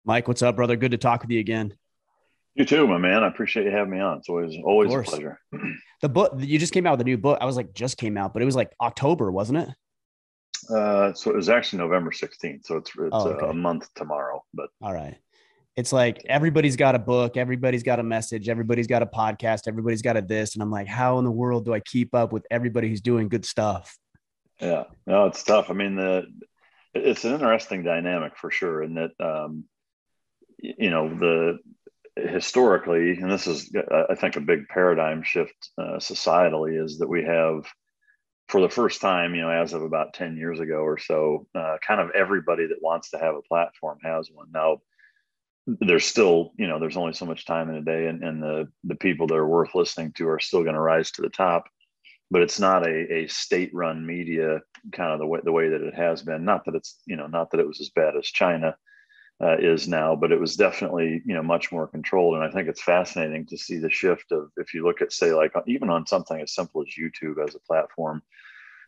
Mike, what's up, brother? Good to talk with you again. You too, my man. I appreciate you having me on. It's always Of always a course. pleasure. The book you just came out with a new book. I was like, just came out, but it was like October, wasn't it? So it was actually November 16th. So it's Oh, a okay. month tomorrow. But All right. It's like everybody's got a book, everybody's got a message, everybody's got a podcast, everybody's got a this. And I'm like, how in the world do I keep up with everybody who's doing good stuff? yeah, no, it's tough. I mean, it's an interesting dynamic for sure. In that, the historically, and this is, I think, a big paradigm shift societally, is that we have, for the first time, as of about 10 years ago or so, kind of everybody that wants to have a platform has one. Now, there's still, there's only so much time in a day, and the people that are worth listening to are still going to rise to the top. But it's not a state-run media, kind of the way that it has been. Not that it's, not that it was as bad as China is now, but it was definitely, much more controlled. And I think it's fascinating to see the shift of, if you look at, say, like even on something as simple as YouTube as a platform,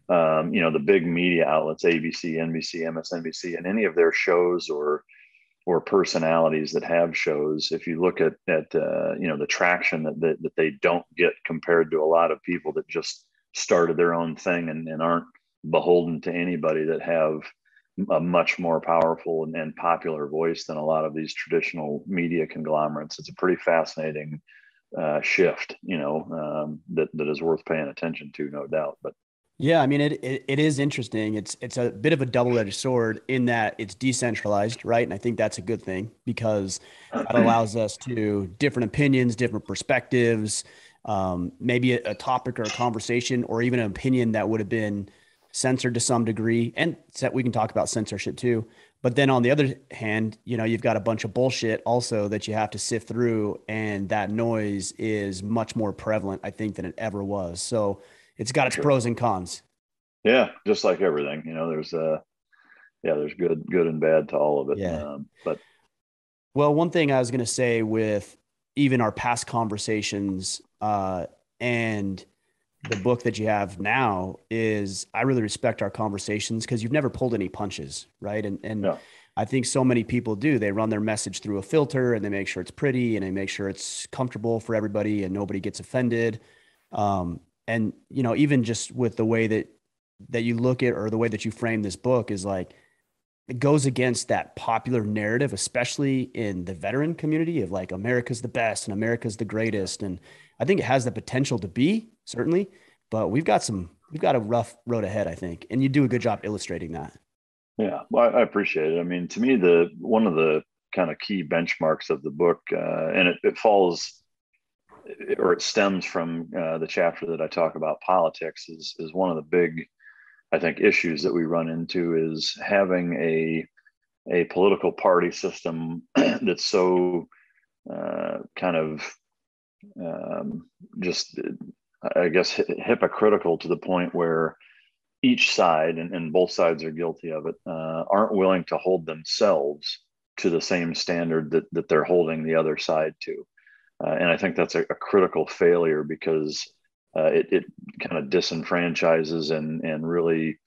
the big media outlets, ABC, NBC, MSNBC, and any of their shows or personalities that have shows, if you look at the traction that they don't get compared to a lot of people that just started their own thing and aren't beholden to anybody, that have a much more powerful and popular voice than a lot of these traditional media conglomerates. It's a pretty fascinating shift, that is worth paying attention to, no doubt. But Yeah, I mean it is interesting. It's a bit of a double-edged sword in that it's decentralized, right? And I think that's a good thing because that allows us to different opinions, different perspectives, maybe a topic or a conversation or even an opinion that would have been censored to some degree. And we can talk about censorship too. But then on the other hand, you've got a bunch of bullshit also that you have to sift through, and that noise is much more prevalent, I think, than it ever was. So it's got for its sure. pros and cons. Yeah, just like everything, there's there's good and bad to all of it. Yeah. But Well, one thing I was going to say with even our past conversations and the book that you have now is I really respect our conversations because you've never pulled any punches, right? And yeah, I think so many people do. They run their message through a filter and they make sure it's pretty and they make sure it's comfortable for everybody and nobody gets offended. And even just with the way that you look at or the way that you frame this book is like it goes against that popular narrative, especially in the veteran community of like America's the best and America's the yeah, greatest. And I think it has the potential to be certainly, but we've got a rough road ahead, I think. And you do a good job illustrating that. yeah. Well, I appreciate it. I mean, to me, the one of the kind of key benchmarks of the book, and it falls, or it stems from the chapter that I talk about politics, is one of the big, I think, issues that we run into, is having a political party system that's so kind of just, I guess, hypocritical, to the point where each side, and both sides are guilty of it, aren't willing to hold themselves to the same standard that they're holding the other side to. And I think that's a critical failure, because it kind of disenfranchises and really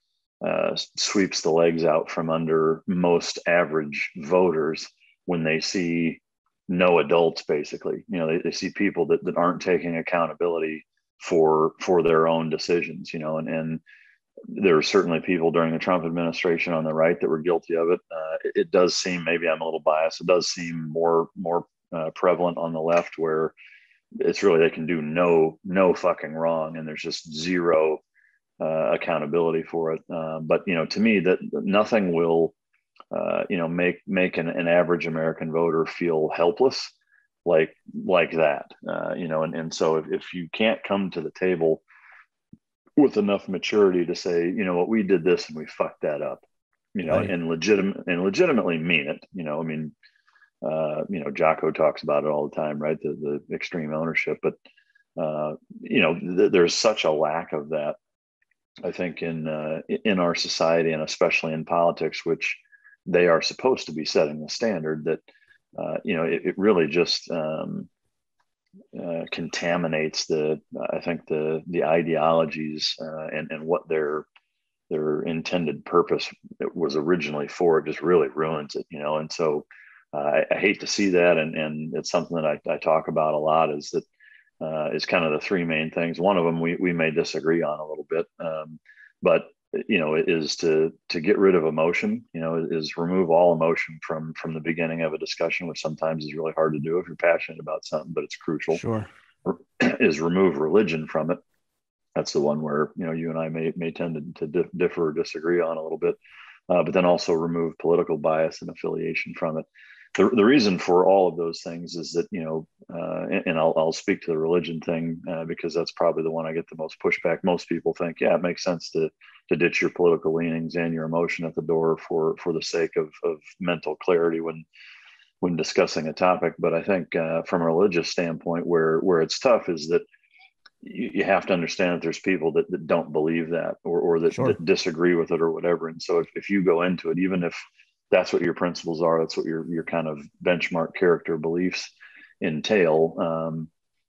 sweeps the legs out from under most average voters when they see no adults, basically. They see people that aren't taking accountability for their own decisions, and there were certainly people during the Trump administration on the right that were guilty of it. It does seem, maybe I'm a little biased, it does seem more prevalent on the left, where it's really, they can do no fucking wrong, and there's just zero accountability for it. But to me, that nothing will make an average American voter feel helpless like that. And so if you can't come to the table with enough maturity to say, what, we did this and we fucked that up, Right. and legitimately mean it. I mean, Jocko talks about it all the time, right? The extreme ownership, but there's such a lack of that, I think, in our society, and especially in politics, which they are supposed to be setting the standard, that it really just contaminates I think the ideologies, and what their intended purpose was originally for. It just really ruins it. And so I hate to see that, and it's something that I talk about a lot. Is that is kind of the three main things. One of them we may disagree on a little bit, but is to get rid of emotion. Is remove all emotion from the beginning of a discussion, which sometimes is really hard to do if you're passionate about something, but it's crucial. Sure. Is remove religion from it. That's the one where you and I may tend to differ or disagree on a little bit, but then also remove political bias and affiliation from it. The reason for all of those things is that and I'll speak to the religion thing because that's probably the one I get the most pushback. Most people think, yeah, it makes sense to ditch your political leanings and your emotion at the door for the sake of mental clarity when discussing a topic. But I think from a religious standpoint, where it's tough is that you have to understand that there's people that don't believe that or that, Sure. that disagree with it or whatever. And so if you go into it, even if that's what your principles are, that's what your kind of benchmark character beliefs entail,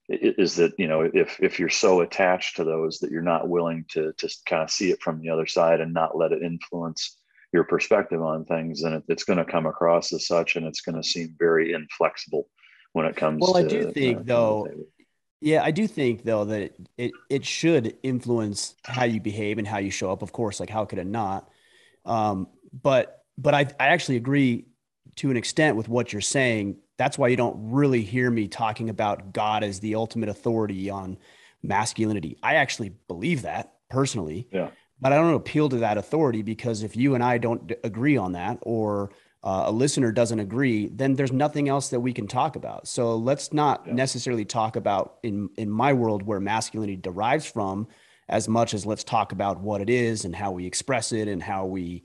is that, if you're so attached to those that you're not willing to kind of see it from the other side and not let it influence your perspective on things, then it's going to come across as such, and it's going to seem very inflexible when it comes Well, I do to think the though, table. yeah, I do think though that it should influence how you behave and how you show up. Of course, like how could it not? But I actually agree to an extent with what you're saying. That's why you don't really hear me talking about God as the ultimate authority on masculinity. I actually believe that personally, Yeah. but I don't appeal to that authority because if you and I don't agree on that, or a listener doesn't agree, then there's nothing else that we can talk about. So let's not Yeah. necessarily talk about in my world where masculinity derives from, as much as let's talk about what it is and how we express it and how we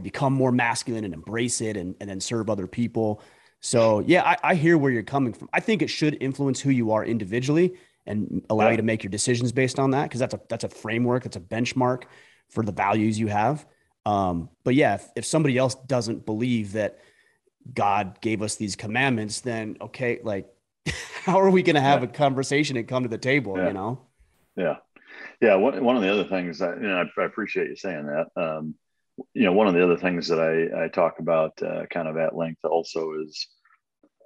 become more masculine and embrace it and then serve other people. So yeah, I hear where you're coming from. I think it should influence who you are individually and allow you Yeah. to make your decisions based on that, because that's a framework, that's a benchmark for the values you have. But yeah, if somebody else doesn't believe that God gave us these commandments, then okay, like how are we going to have Yeah. a conversation and come to the table, Yeah. Yeah. Yeah. One of the other things that, I appreciate you saying that. One of the other things that I talk about kind of at length also is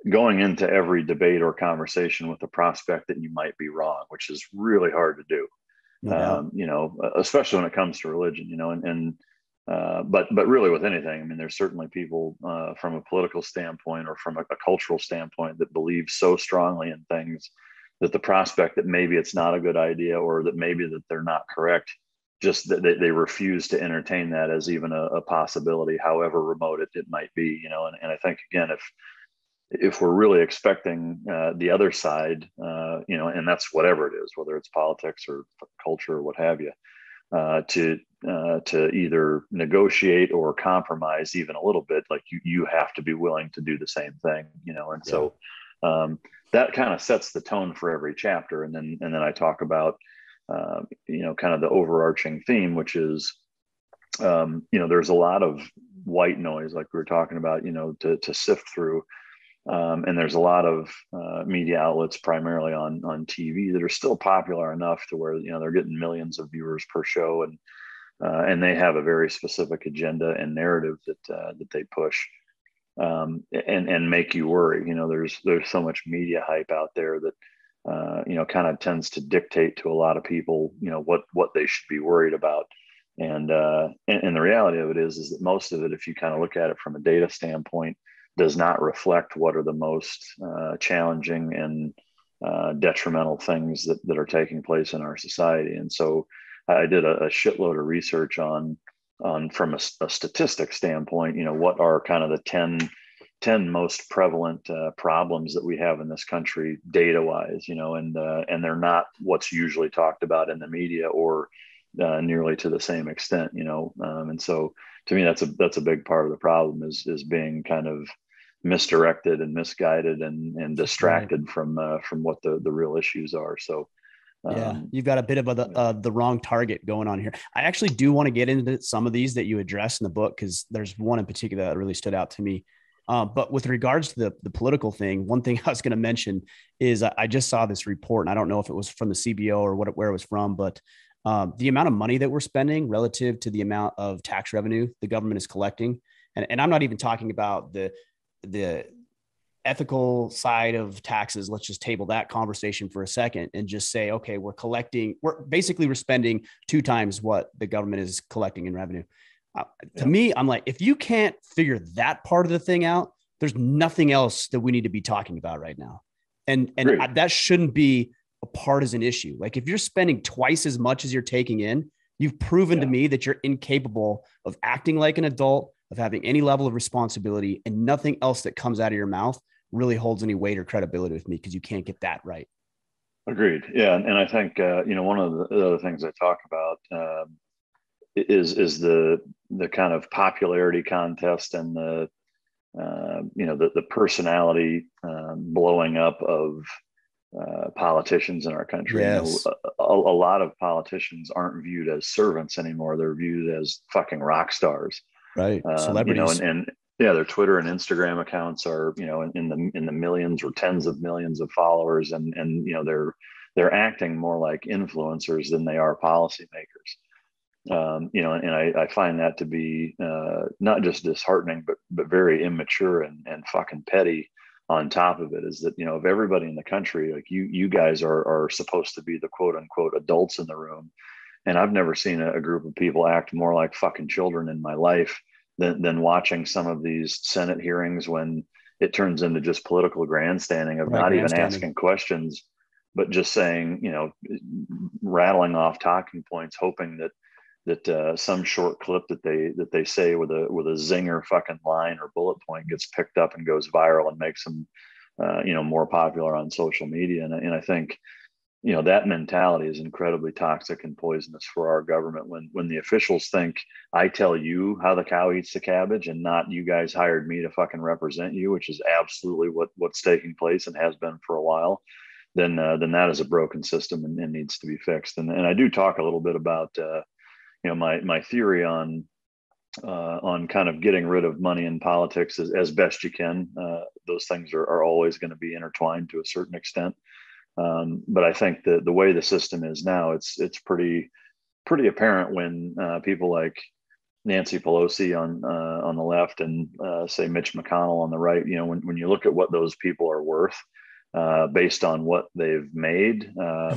going into every debate or conversation with the prospect that you might be wrong, which is really hard to do. No doubt. Especially when it comes to religion, but really with anything. I mean, there's certainly people from a political standpoint or from a cultural standpoint that believe so strongly in things that the prospect that maybe it's not a good idea or that maybe that they're not correct, just that they refuse to entertain that as even a possibility, however remote it might be, and I think, again, if we're really expecting the other side, and that's whatever it is, whether it's politics or culture or what have you, to either negotiate or compromise even a little bit, like you have to be willing to do the same thing, and Yeah. so that kind of sets the tone for every chapter, and then I talk about kind of the overarching theme, which is there's a lot of white noise, like we were talking about, to sift through. And there's a lot of media outlets, primarily on TV, that are still popular enough to where they're getting millions of viewers per show, and they have a very specific agenda and narrative that they push, and make you worry. There's so much media hype out there that kind of tends to dictate to a lot of people what they should be worried about. And the reality of it is that most of it, if you kind of look at it from a data standpoint, does not reflect what are the most challenging and detrimental things that are taking place in our society. And so I did a shitload of research on from a statistic standpoint, what are kind of the 10 most prevalent problems that we have in this country data wise, and they're not what's usually talked about in the media or nearly to the same extent, and so to me, that's a big part of the problem is being kind of misdirected and misguided and Right. distracted from what the real issues are. So Yeah, um, you've got a bit of the wrong target going on here. I actually do want to get into some of these that you address in the book, because there's one in particular that really stood out to me. But with regards to the political thing, one thing I was going to mention is I just saw this report, and I don't know if it was from the CBO or where it was from, but the amount of money that we're spending relative to the amount of tax revenue the government is collecting And I'm not even talking about the ethical side of taxes. Let's just table that conversation for a second and just say, okay, we're spending 2 times what the government is collecting in revenue. To me, I'm like, if you can't figure that part of the thing out, there's nothing else that we need to be talking about right now. And that shouldn't be a partisan issue. Like if you're spending twice as much as you're taking in, you've proven to me that you're incapable of acting like an adult, of having any level of responsibility, and nothing else that comes out of your mouth really holds any weight or credibility with me because you can't get that right. Agreed. Yeah. And I think, one of the other things I talk about is the kind of popularity contest and the personality blowing up of politicians in our country. Yes. A lot of politicians aren't viewed as servants anymore. They're viewed as fucking rock stars. Right. Celebrities. And their Twitter and Instagram accounts are, in the millions or tens of millions of followers. And they're acting more like influencers than they are policymakers. And I find that to be not just disheartening, but very immature and fucking petty. On top of it is that, if everybody in the country, like you guys are supposed to be the quote unquote adults in the room. And I've never seen a group of people act more like fucking children in my life than watching some of these Senate hearings when it turns into just political grandstanding of not even asking questions, but just saying, rattling off talking points, hoping that some short clip that they say with a zinger fucking line or bullet point gets picked up and goes viral and makes them more popular on social media. And I think that mentality is incredibly toxic and poisonous for our government when the officials think I tell you how the cow eats the cabbage and not you guys hired me to fucking represent you, which is absolutely what's taking place and has been for a while. Then that is a broken system and needs to be fixed. And I do talk a little bit about my theory on kind of getting rid of money in politics as best you can. Those things are always going to be intertwined to a certain extent. But I think the way the system is now, it's pretty apparent when people like Nancy Pelosi on the left and say Mitch McConnell on the right, when you look at what those people are worth based on what they've made,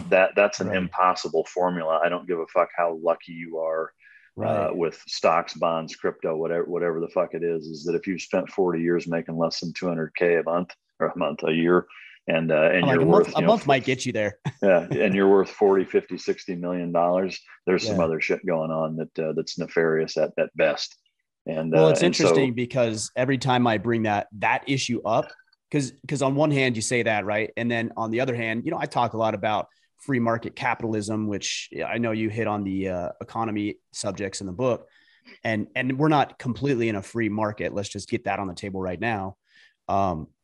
that's an impossible formula. I don't give a fuck how lucky you are with stocks, bonds, crypto, whatever the fuck it is that if you've spent 40 years making less than 200K a year, and like you're worth a month might get you there. Yeah, and you're worth 40, 50, 60 million dollars. There's some other shit going on that's nefarious at best. And well, it's interesting because every time I bring that issue up, because on one hand you say that, right, and then on the other hand, I talk a lot about free market capitalism, which I know you hit on the economy subjects in the book, and we're not completely in a free market. Let's just get that on the table right now.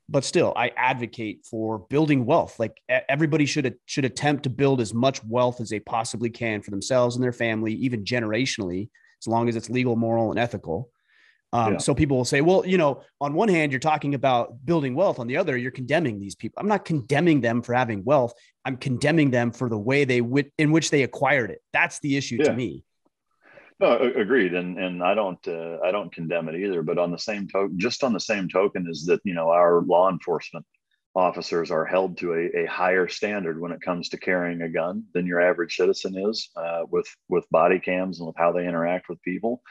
But still, I advocate for building wealth. Like everybody should attempt to build as much wealth as they possibly can for themselves and their family, even generationally, as long as it's legal, moral, and ethical. So people will say, well, on one hand, you're talking about building wealth. On the other, you're condemning these people. I'm not condemning them for having wealth. I'm condemning them for the way in which they acquired it. That's the issue to me. No, agreed, and I don't condemn it either. But on the same token, is that our law enforcement officers are held to a higher standard when it comes to carrying a gun than your average citizen is, with body cams and with how they interact with people.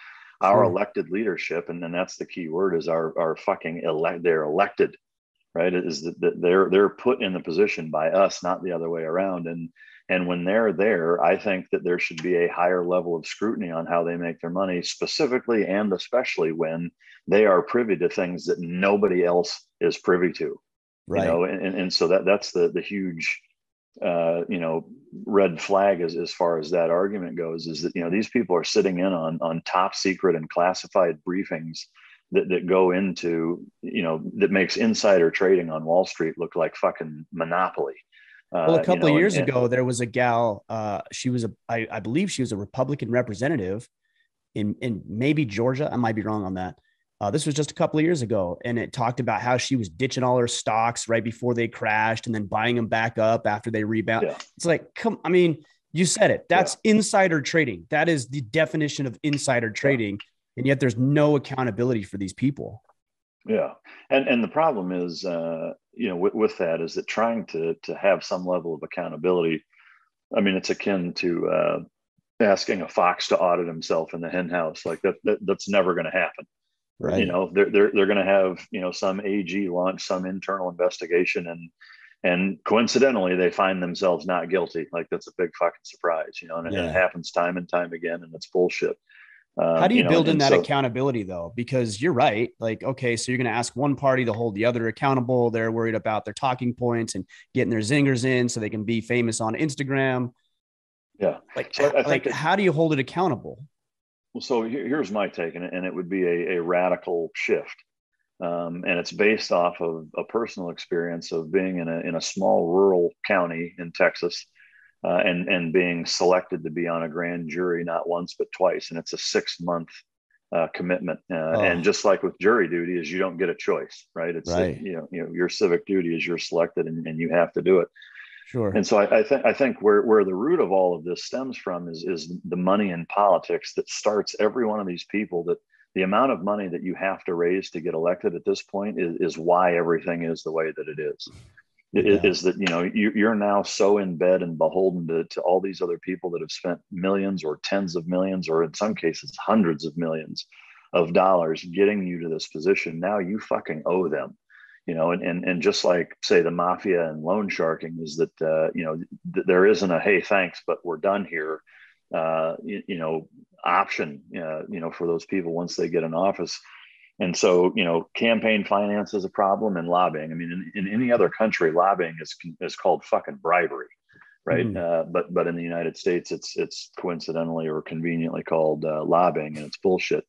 Sure. Our elected leadership, and then that's the key word, is our fucking they're elected, right? It is that they're put in the position by us, not the other way around. And when they're there, I think that there should be a higher level of scrutiny on how they make their money, specifically and especially when they are privy to things that nobody else is privy to. Right. And so that's the huge, red flag as far as that argument goes, is that, these people are sitting in on top secret and classified briefings that go into, that makes insider trading on Wall Street look like fucking monopoly. Well, a couple of years ago, there was a gal. I believe she was a Republican representative in maybe Georgia. I might be wrong on that. This was just a couple of years ago, and it talked about how she was ditching all her stocks right before they crashed and then buying them back up after they rebound. Yeah. It's like, you said it. That's insider trading. That is the definition of insider trading. And yet there's no accountability for these people. Yeah, and the problem is, with that is that trying to have some level of accountability. I mean, it's akin to asking a fox to audit himself in the hen house. Like that's never going to happen. Right. They're going to have some AG launch some internal investigation, and coincidentally they find themselves not guilty. Like that's a big fucking surprise, and it Yeah. happens time and time again, and it's bullshit. How do you build in And that so accountability though? Because you're right. Like, okay, so you're going to ask one party to hold the other accountable. They're worried about their talking points and getting their zingers in so they can be famous on Instagram. yeah, Like, so I think like that. how do you hold it accountable? Well, so here's my take, and it would be a radical shift. And it's based off of a personal experience of being in a small rural county in Texas, and being selected to be on a grand jury not once but twice, and it's a 6 month commitment. And Oh, just like with jury duty, is you don't get a choice, right? It's that right. your civic duty is you're selected, and you have to do it. Sure. And so I think where the root of all of this stems from is the money in politics that starts every one of these people. That the amount of money that you have to raise to get elected at this point is why everything is the way that it is. Yeah. Is that you're now so in bed and beholden to all these other people that have spent millions or tens of millions or in some cases hundreds of millions of dollars getting you to this position. Now you fucking owe them. And just like say the mafia and loan sharking is that there isn't a hey thanks but we're done here option for those people once they get in office. And so, campaign finance is a problem, and lobbying. I mean, in any other country, lobbying is called fucking bribery, right? Mm. But in the United States, it's coincidentally or conveniently called lobbying, and it's bullshit.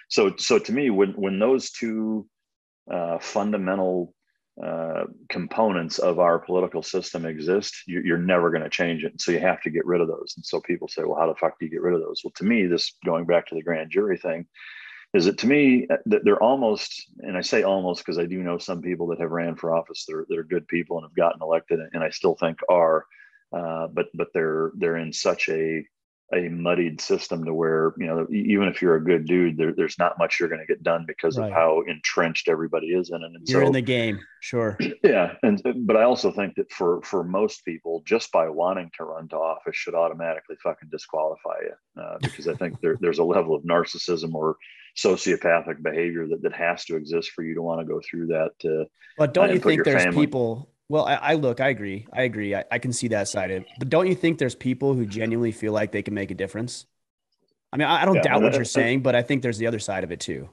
So to me, when those two fundamental components of our political system exist, you're never going to change it. So you have to get rid of those. And so people say, well, how the fuck do you get rid of those? Well, to me, this going back to the grand jury thing is that to me that they're almost, and I say almost because I do know some people that have ran for office that are good people and have gotten elected, and I still think are, but they're in such a muddied system to where even if you're a good dude, there's not much you're going to get done because of Right. how entrenched everybody is in it. And You're in so the game. Sure. yeah, and but I also think that for most people, just by wanting to run to office should automatically fucking disqualify you, because I think there's a level of narcissism or sociopathic behavior that has to exist for you to want to go through that But don't you and put think your there's family. people? Well, I look, I agree. I agree. I can see that side of it. But don't you think there's people who genuinely feel like they can make a difference? I mean, I don't Yeah, doubt what you're saying, but I think there's the other side of it too.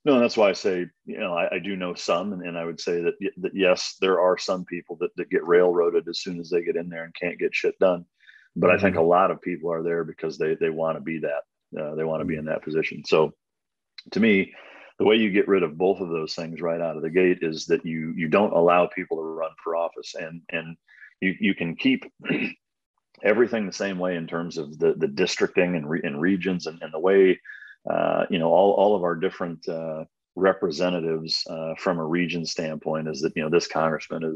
no, and that's why I say I do know some, and I would say that yes, there are some people that get railroaded as soon as they get in there and can't get shit done. But I think a Hmm. lot of people are there because they want to be that. They want to be in that position. So to me, the way you get rid of both of those things right out of the gate is that you don't allow people to run for office, and you can keep everything the same way in terms of the districting and regions, and the way all of our different representatives from a region standpoint is that this congressman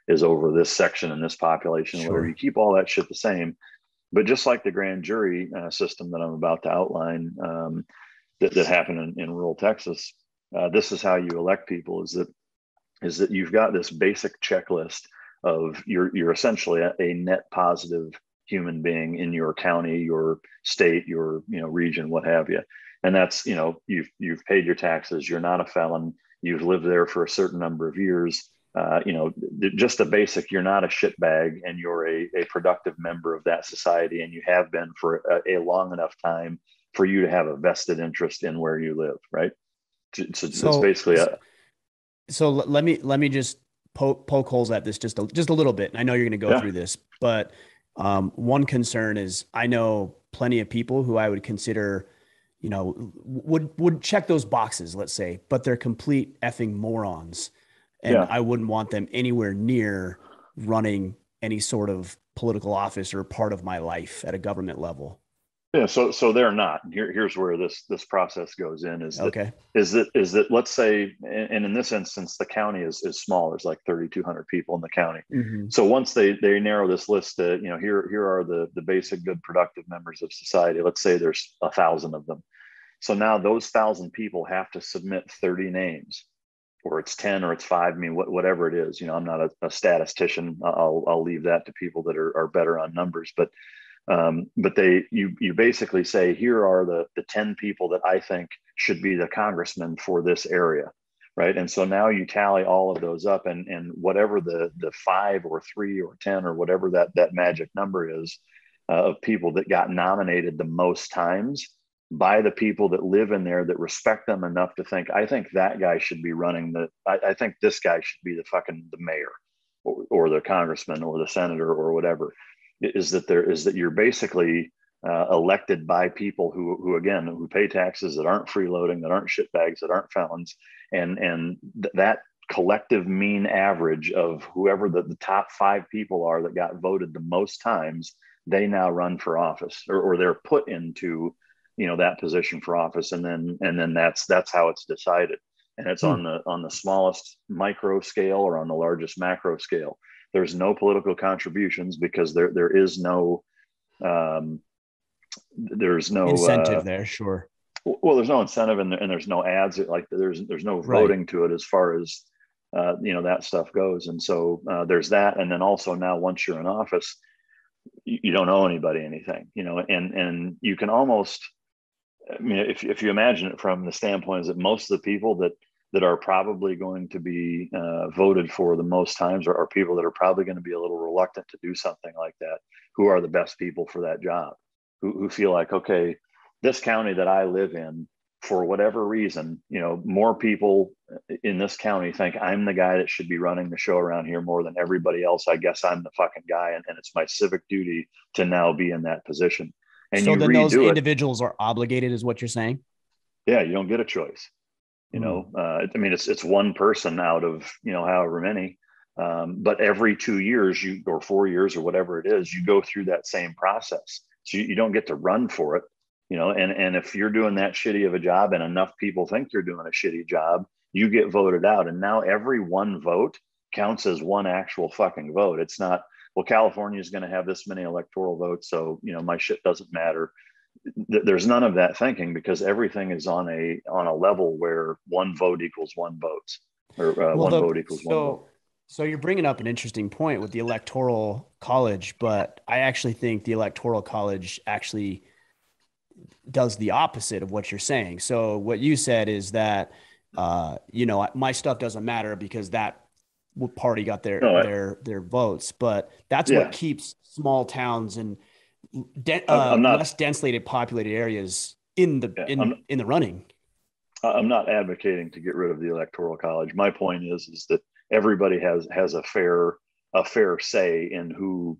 is over this section and this population, whatever. You Sure. keep all that shit the same, but just like the grand jury system that I'm about to outline, that happened in rural Texas. This is how you elect people: is that you've got this basic checklist of you're essentially a net positive human being in your county, your state, your region, what have you. And that's you've paid your taxes, you're not a felon, you've lived there for a certain number of years. Just a basic, you're not a shitbag, and you're a productive member of that society, and you have been for a long enough time for you to have a vested interest in where you live, right? So it's So, basically a let me just poke holes at this just a little bit. And I know you're going to go yeah, through this, but one concern is I know plenty of people who I would consider, would check those boxes, let's say, but they're complete effing morons, and yeah. I wouldn't want them anywhere near running any sort of political office or part of my life at a government level. Yeah, so they're not. Here's where this process goes in is that Okay. let's say, and in this instance the county is small. There's like 3,200 people in the county. Hmm. So once they narrow this list to here are the basic good productive members of society. Let's say there's 1,000 of them. So now those 1,000 people have to submit 30 names, or it's 10 or it's 5. I mean, whatever it is, I'm not a statistician. I'll leave that to people that are better on numbers, but you basically say, here are the 10 people that I think should be the congressman for this area. Right. And so now you tally all of those up, and whatever the 5 or 3 or 10 or whatever that magic number is, of people that got nominated the most times by the people that live in there, that respect them enough to think, I think that guy should be running I think this guy should be the mayor, or the congressman or the senator or whatever, is that you're basically elected by people who pay taxes, that aren't freeloading, that aren't shitbags, that aren't felons, and that collective mean average of whoever the top 5 people are that got voted the most times, they now run for office, or they're put into that position for office, and then that's how it's decided. And it's on the smallest micro scale or on the largest macro scale. There's no political contributions, because there is no incentive there. Sure. Well, there's no incentive, and there's no ads. Like there's no voting Right. to it as far as that stuff goes. And so there's that. And then also, now once you're in office, you don't owe anybody anything, and you can almost, I mean, if you imagine it from the standpoint is that most of the people that are probably going to be voted for the most times are people that are probably going to be a little reluctant to do something like that, who are the best people for that job, who feel like, okay, this county that I live in, for whatever reason, more people in this county think I'm the guy that should be running the show around here more than everybody else. I guess I'm the fucking guy, and it's my civic duty to now be in that position. And So you then those redo it. individuals are obligated, is what you're saying? Yeah, you don't get a choice. Mm. I mean, it's one person out of however many, but every 2 years, or 4 years, or whatever it is, you go through that same process. So you don't get to run for it, and if you're doing that shitty of a job, and enough people think you're doing a shitty job, you get voted out. And now every one vote counts as one actual fucking vote. It's not, well, California is going to have this many electoral votes, so my shit doesn't matter. There's none of that thinking, because everything is on a level where one vote equals one vote, or Well, one vote equals one vote. so you're bringing up an interesting point with the electoral college, but I actually think the electoral college actually does the opposite of what you're saying. So what you said is that, my stuff doesn't matter because that party got their No, their votes, but that's what yeah, keeps small towns and I'm not. less densely populated areas in the Yeah, in the running. I'm not advocating to get rid of the electoral college. My point is that everybody has a fair say in who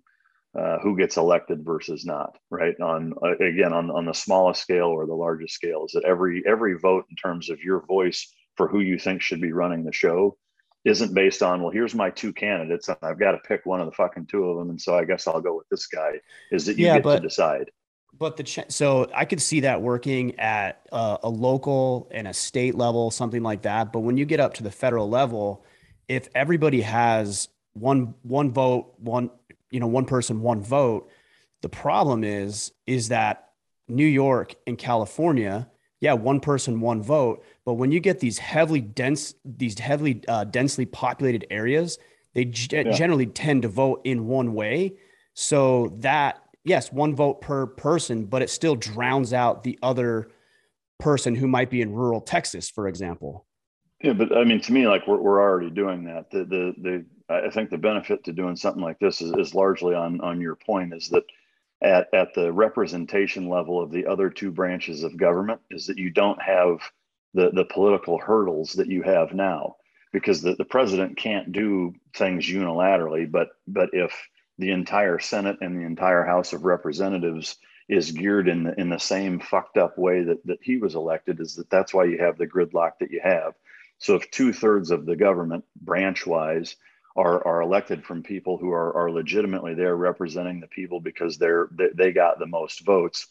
gets elected versus not. Right. On the smallest scale or the largest scale, is that every vote in terms of your voice for who you think should be running the show isn't based on, well, here's my 2 candidates and I've got to pick one of the fucking 2 of them, and so I guess I'll go with this guy. Is that you Yeah, get to but decide. so I could see that working at a local and a state level, something like that. But when you get up to the federal level, if everybody has one vote, one person, one vote, the problem is that New York and California, yeah, one person, one vote. But when you get these heavily densely populated areas, they Yeah. generally tend to vote in one way. So that, yes, one vote per person, but it still drowns out the other person who might be in rural Texas, for example. Yeah, but I mean, to me, like we're already doing that. I think the benefit to doing something like this is largely on your point, is that at the representation level of the other 2 branches of government, is that you don't have the political hurdles that you have now, because the president can't do things unilaterally. But if the entire Senate and the entire House of Representatives is geared in the same fucked up way that he was elected, that's why you have the gridlock that you have. So if 2/3 of the government, branch wise, are elected from people who are legitimately there representing the people because they got the most votes,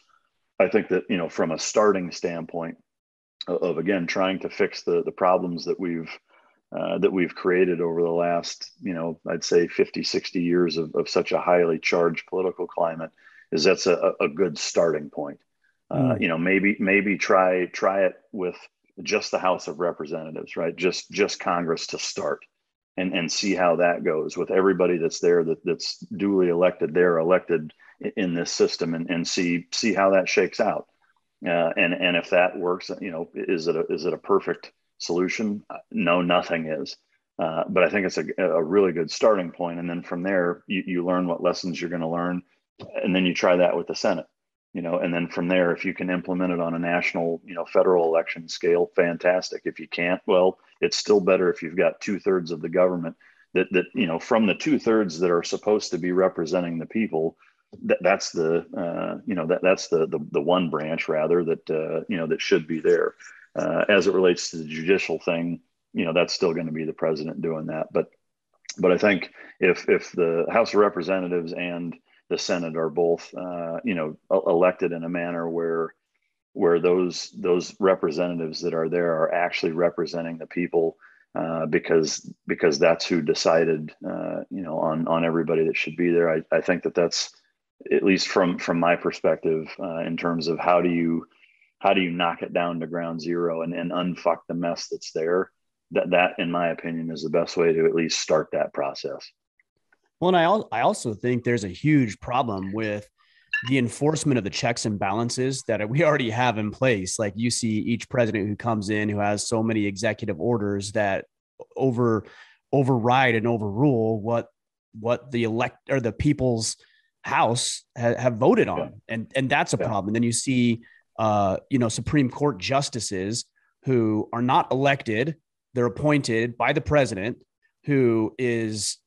I think that from a starting standpoint of again trying to fix the problems that we've created over the last I'd say 50, 60 years of such a highly charged political climate, is that's a good starting point. Mm. Maybe try it with just the House of Representatives, right? Just Congress to start, and see how that goes with everybody that's there, that's duly elected. They're elected in this system, and see how that shakes out. And if that works, is it a perfect solution? No, nothing is. But I think it's a really good starting point. And then from there, you learn what lessons you're going to learn, and then you try that with the Senate. And then from there, if you can implement it on a national, federal election scale, fantastic. If you can't, well, it's still better if you've got 2/3 of the government that from the 2/3 that are supposed to be representing the people. That's the one branch rather that that should be there. As it relates to the judicial thing, that's still going to be the president doing that. But I think if the House of Representatives and the Senate are both elected in a manner where those representatives that are there are actually representing the people, because that's who decided on everybody that should be there. I think that's, at least from my perspective, in terms of how do you knock it down to ground zero and unfuck the mess that's there. That in my opinion is the best way to at least start that process. Well, and I also think there's a huge problem with the enforcement of the checks and balances that we already have in place. Like, you see each president who comes in who has so many executive orders that override and overrule what the elect or the people's house have voted on. Yeah. And that's a problem. And then you see Supreme Court justices who are not elected. They're appointed by the president, who is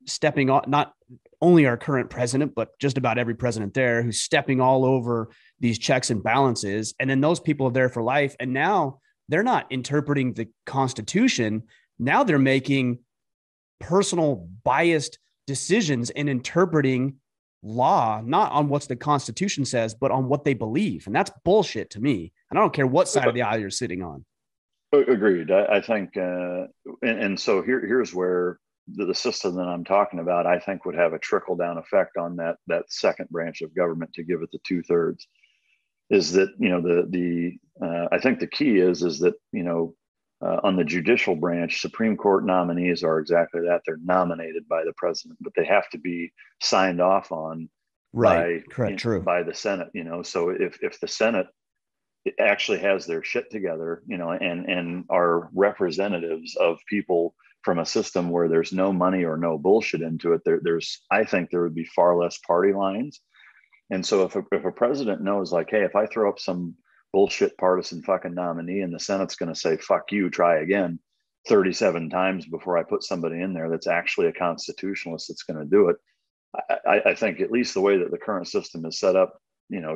stepping on not only our current president, but just about every president there, who's stepping all over these checks and balances. And then those people are there for life. And now they're not interpreting the Constitution. Now they're making personal biased decisions and interpreting law, not on what the Constitution says, but on what they believe. And that's bullshit to me. And I don't care what side of the aisle you're sitting on. Agreed. I think, and so here's where the system that I'm talking about, I think, would have a trickle down effect on that second branch of government, to give it the 2/3. Is that I think the key is that on the judicial branch, Supreme Court nominees are exactly that. They're nominated by the president, but they have to be signed off on Right. Correct. True. by the Senate. So if the Senate actually has their shit together, and are representatives of people from a system where there's no money or no bullshit into it, I think there would be far less party lines. And so if a president knows, like, hey, if I throw up some bullshit partisan fucking nominee and the Senate's going to say, fuck you, try again 37 times before I put somebody in there that's actually a constitutionalist that's going to do it. I think at least the way that the current system is set up,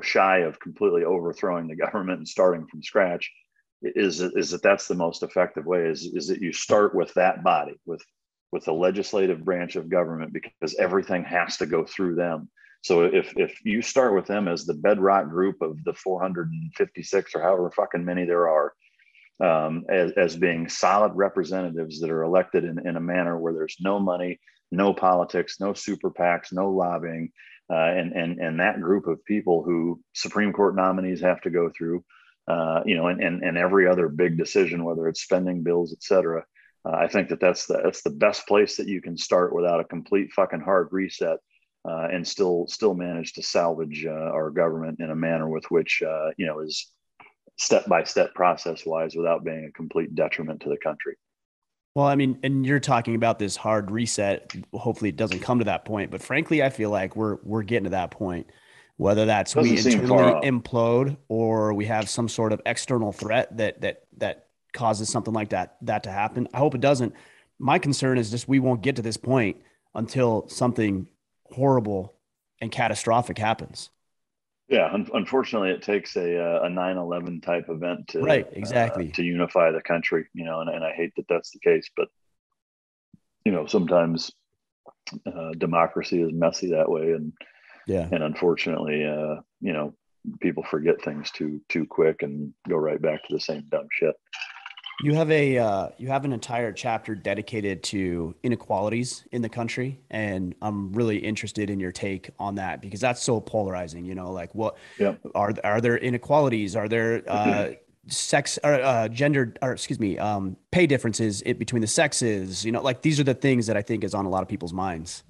shy of completely overthrowing the government and starting from scratch, is that that's the most effective way, is that you start with that body, with the legislative branch of government, because everything has to go through them. So if you start with them as the bedrock group of the 456 or however fucking many there are, as being solid representatives that are elected in a manner where there's no money, no politics, no super PACs, no lobbying, and that group of people who Supreme Court nominees have to go through, and every other big decision, whether it's spending bills, et cetera. I think that's the best place that you can start without a complete fucking hard reset, and still manage to salvage our government in a manner with which is step-by-step process-wise, without being a complete detriment to the country. Well, I mean, and you're talking about this hard reset. Hopefully it doesn't come to that point, but frankly, I feel like we're getting to that point, whether that's we internally implode or we have some sort of external threat that causes something like that to happen. I hope it doesn't. My concern is just we won't get to this point until something horrible and catastrophic happens. Yeah, unfortunately, it takes a 9/11 type event to right, exactly, to unify the country. And I hate that that's the case, but sometimes democracy is messy that way, and unfortunately, people forget things too quick and go right back to the same dumb shit. You have an entire chapter dedicated to inequalities in the country, and I'm really interested in your take on that because that's so polarizing. You know, like what Yeah. are there inequalities? Are there sex or gender or excuse me, pay differences between the sexes? You know, like these are the things that I think is on a lot of people's minds.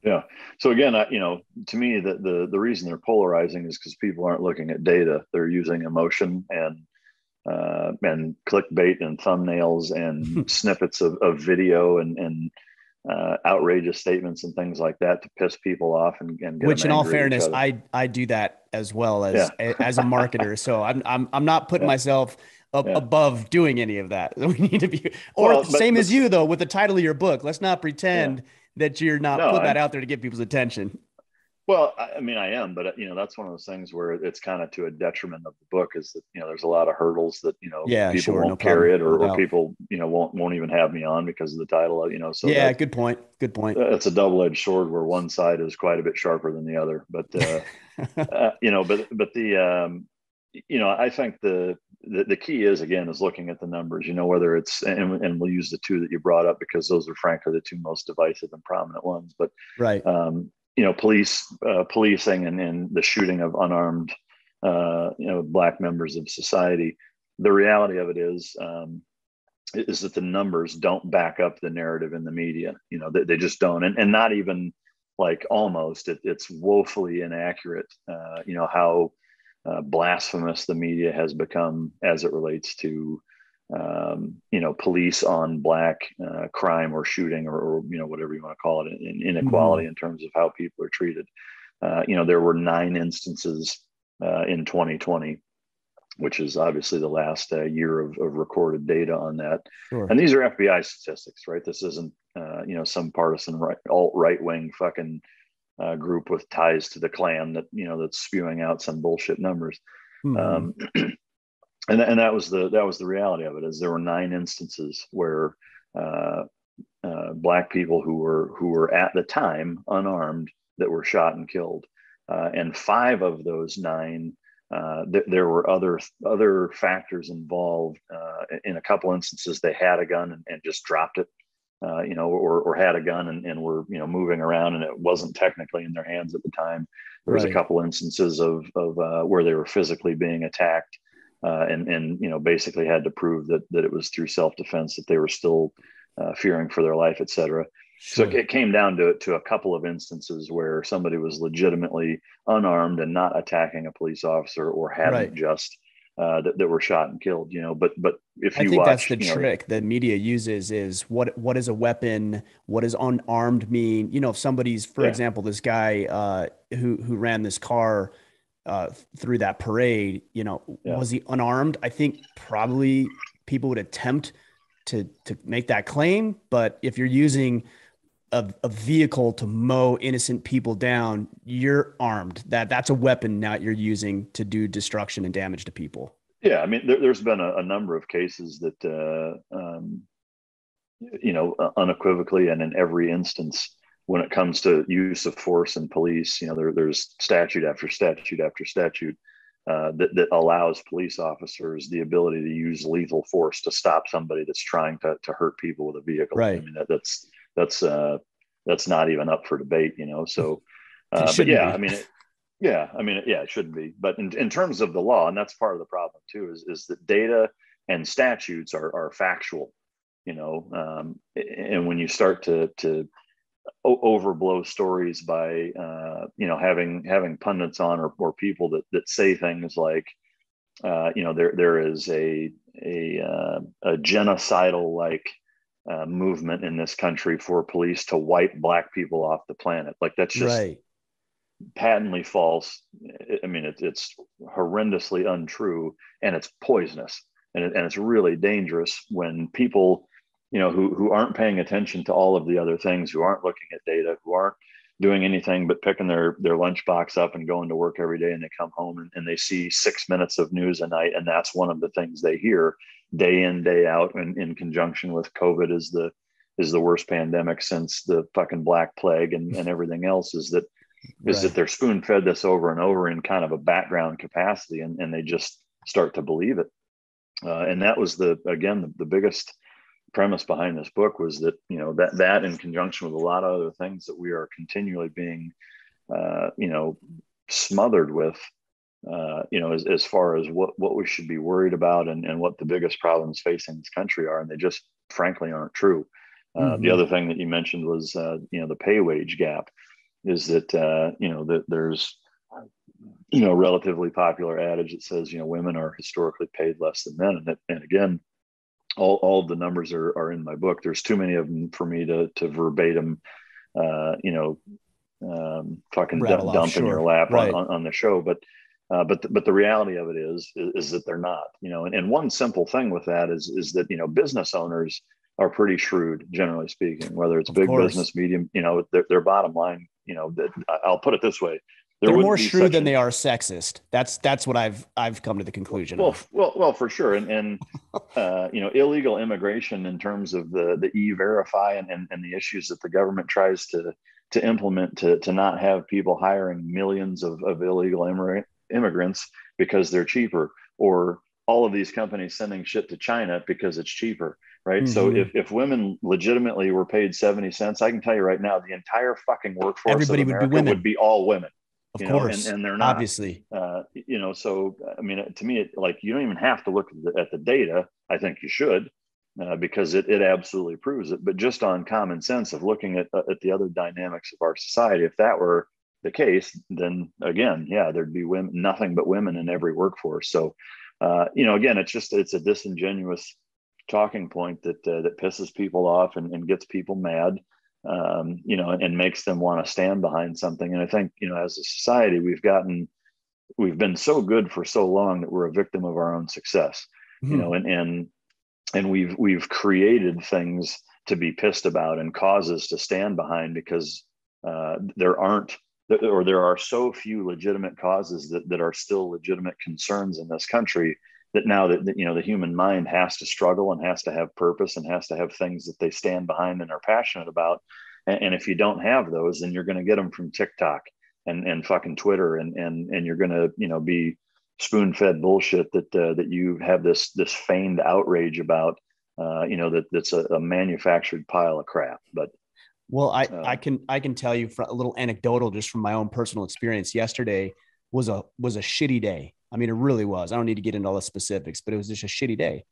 Yeah. So again, to me, the reason they're polarizing is because people aren't looking at data. They're using emotion and clickbait and thumbnails and snippets of video and outrageous statements and things like that to piss people off and get them Which, in all angry at each fairness, other. I do that as well Yeah. as a marketer. So I'm not putting Yeah. myself Yeah. above doing any of that. We need to be, or Well, same but as you though with the title of your book. Let's not yeah. pretend that you're not No, putting that out there to get people's attention. well, I mean, I am, but that's one of those things where it's kind of to a detriment of the book is that, there's a lot of hurdles that, Yeah, people sure, no won't carry problem, it no or doubt. people, won't even have me on because of the title, so Yeah, good point. Good point. that's a double-edged sword where one side is quite a bit sharper than the other. But I think the key is looking at the numbers, whether it's, and we'll use the two that you brought up because those are frankly the two most divisive and prominent ones. But Right. policing and the shooting of unarmed, black members of society. The reality of it is that the numbers don't back up the narrative in the media. They just don't, and not even like almost. It's woefully inaccurate. How blasphemous the media has become as it relates to police on black crime or shooting or whatever you want to call it, inequality Hmm. in terms of how people are treated. There were 9 instances in 2020, which is obviously the last year of recorded data on that. Sure. And these are FBI statistics, right? This isn't some partisan alt-right wing fucking group with ties to the Klan that's spewing out some bullshit numbers. Hmm. Um, and that was the reality of it. Is there were 9 instances where black people who were at the time unarmed that were shot and killed, and 5 of those 9. There were other factors involved. In a couple instances, they had a gun and just dropped it, or had a gun and were moving around, and it wasn't technically in their hands at the time. There was a Right. couple instances of where they were physically being attacked, and basically had to prove that it was through self-defense, that they were still fearing for their life, etc. So Sure. it came down to a couple of instances where somebody was legitimately unarmed and not attacking a police officer, or hadn't Right. just that were shot and killed. But if I you think that's watch, the trick that media uses is what is a weapon? What does unarmed mean? You know, if somebody's, for yeah, example, this guy who ran this car through that parade, you know, yeah, was he unarmed? I think probably people would attempt to make that claim, but if you're using a vehicle to mow innocent people down, you're armed. That's a weapon now you're using to do destruction and damage to people. yeah. I mean, there's been a number of cases that unequivocally and in every instance, when it comes to use of force and police, there's statute after statute after statute that allows police officers the ability to use lethal force to stop somebody that's trying to hurt people with a vehicle. I Right. mean, that's that's not even up for debate. So, It but shouldn't yeah, be. yeah, it shouldn't be. But in terms of the law, and that's part of the problem too, is that data and statutes are factual. And when you start to overblow stories by having pundits on, or people that say things like there is a genocidal like movement in this country for police to wipe black people off the planet. Like, that's just Right. patently false. I mean, it's horrendously untrue, and it's poisonous, and it's really dangerous when people, who aren't paying attention to all of the other things, who aren't looking at data, who aren't doing anything but picking their lunchbox up and going to work every day, and they come home and they see 6 minutes of news a night, and that's one of the things they hear day in day out, in conjunction with COVID is the worst pandemic since the fucking Black Plague and everything else, is that Right. they're spoon fed this over and over in kind of a background capacity, and they just start to believe it. And that was the biggest premise behind this book was that, that in conjunction with a lot of other things that we are continually being, smothered with, as far as what we should be worried about and what the biggest problems facing this country are. And they just frankly aren't true. The other thing that you mentioned was, the pay wage gap is that, that there's, relatively popular adage that says, women are historically paid less than men. And again, all of the numbers are in my book. There's too many of them for me to verbatim, fucking dump in your lap on the show. But the reality of it is that they're not, and one simple thing with that is that, business owners are pretty shrewd, generally speaking, whether it's big business, medium, their bottom line, that I'll put it this way. They're more shrewd than they are sexist. That's what I've come to the conclusion of. Well, for sure. And illegal immigration in terms of the E-Verify and the issues that the government tries to implement to not have people hiring millions of illegal immigrants because they're cheaper, or all of these companies sending shit to China because it's cheaper, right? So if women legitimately were paid 70 cents, I can tell you right now, the entire fucking workforce everybody of America would be all women. Of course. And they're not, obviously. So, I mean, to me, you don't even have to look at the data. I think you should, because it absolutely proves it. But just on common sense of looking at the other dynamics of our society, if that were the case, then again, yeah, there'd be nothing but women in every workforce. So, again, it's a disingenuous talking point that pisses people off and gets people mad. And makes them want to stand behind something. And I think, as a society, we've been so good for so long that we're a victim of our own success, and we've created things to be pissed about and causes to stand behind because there are so few legitimate causes that are still legitimate concerns in this country, that now that the human mind has to struggle and has to have purpose and has to have things that they stand behind and are passionate about. And if you don't have those, then you're going to get them from TikTok and fucking Twitter, and you're going to be spoon-fed bullshit that you have this feigned outrage about, that's a manufactured pile of crap. But I can tell you a little anecdotal just from my own personal experience. Yesterday was a shitty day. I mean, it really was. I don't need to get into all the specifics, but it was just a shitty day.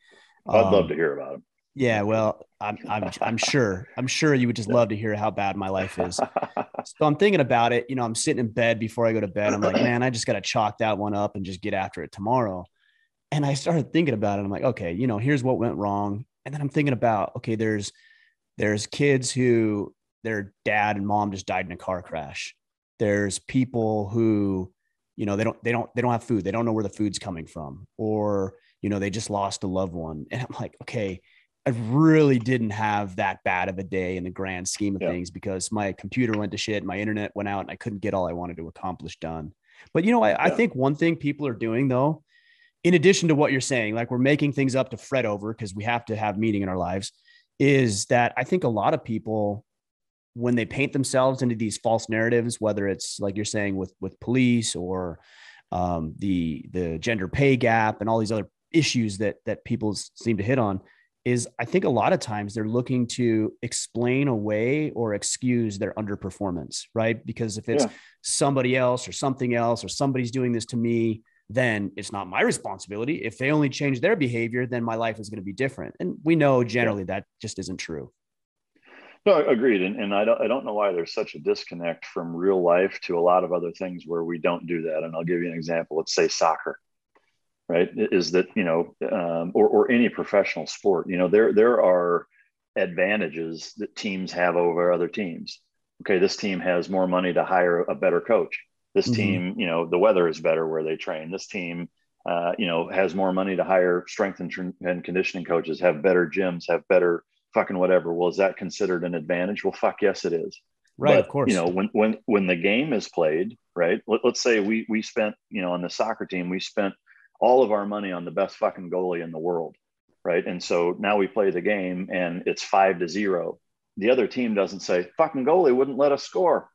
I'd love to hear about it. Yeah, well, I'm sure you would just love to hear how bad my life is. So I'm thinking about it. I'm sitting in bed before I go to bed. I'm like, man, I just got to chalk that one up and just get after it tomorrow. And I started thinking about it. I'm like, okay, here's what went wrong. And then I'm thinking about, okay, there's kids who their dad and mom just died in a car crash. There's people who, they don't have food. They don't know where the food's coming from, or, they just lost a loved one. And I'm like, okay, I really didn't have that bad of a day in the grand scheme of things, because my computer went to shit, my internet went out, and I couldn't get all I wanted to accomplish done. But, I think one thing people are doing, though, in addition to what you're saying, like we're making things up to fret over because we have to have meaning in our lives, is that I think a lot of people, when they paint themselves into these false narratives, whether it's like you're saying with police or the gender pay gap and all these other issues that people seem to hit on, is I think a lot of times they're looking to explain away or excuse their underperformance, right? Because if it's somebody else or something else, or somebody's doing this to me, then it's not my responsibility. If they only change their behavior, then my life is going to be different. And we know generally that just isn't true. No, agreed. And I don't know why there's such a disconnect from real life to a lot of other things where we don't do that. And I'll give you an example. Let's say soccer, right? Is that, or any professional sport, there are advantages that teams have over other teams. Okay, this team has more money to hire a better coach. This team, the weather is better where they train. This team, has more money to hire strength and conditioning coaches, have better gyms, have better fucking whatever. Well, is that considered an advantage? Well, fuck yes, it is. Right. But, of course. When the game is played, right. Let's say we spent, on the soccer team, we spent all of our money on the best fucking goalie in the world. Right. And so now we play the game and it's 5-0. The other team doesn't say fucking goalie wouldn't let us score.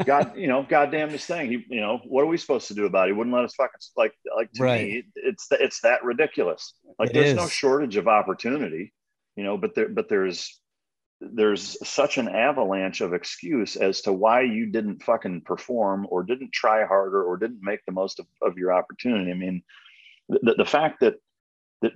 Goddamn this thing. What are we supposed to do about it? He wouldn't let us fucking like to Right. me, it's that ridiculous. Like It there's no is. shortage of opportunity, but there's such an avalanche of excuse as to why you didn't fucking perform or didn't try harder or didn't make the most of your opportunity. I mean, the fact that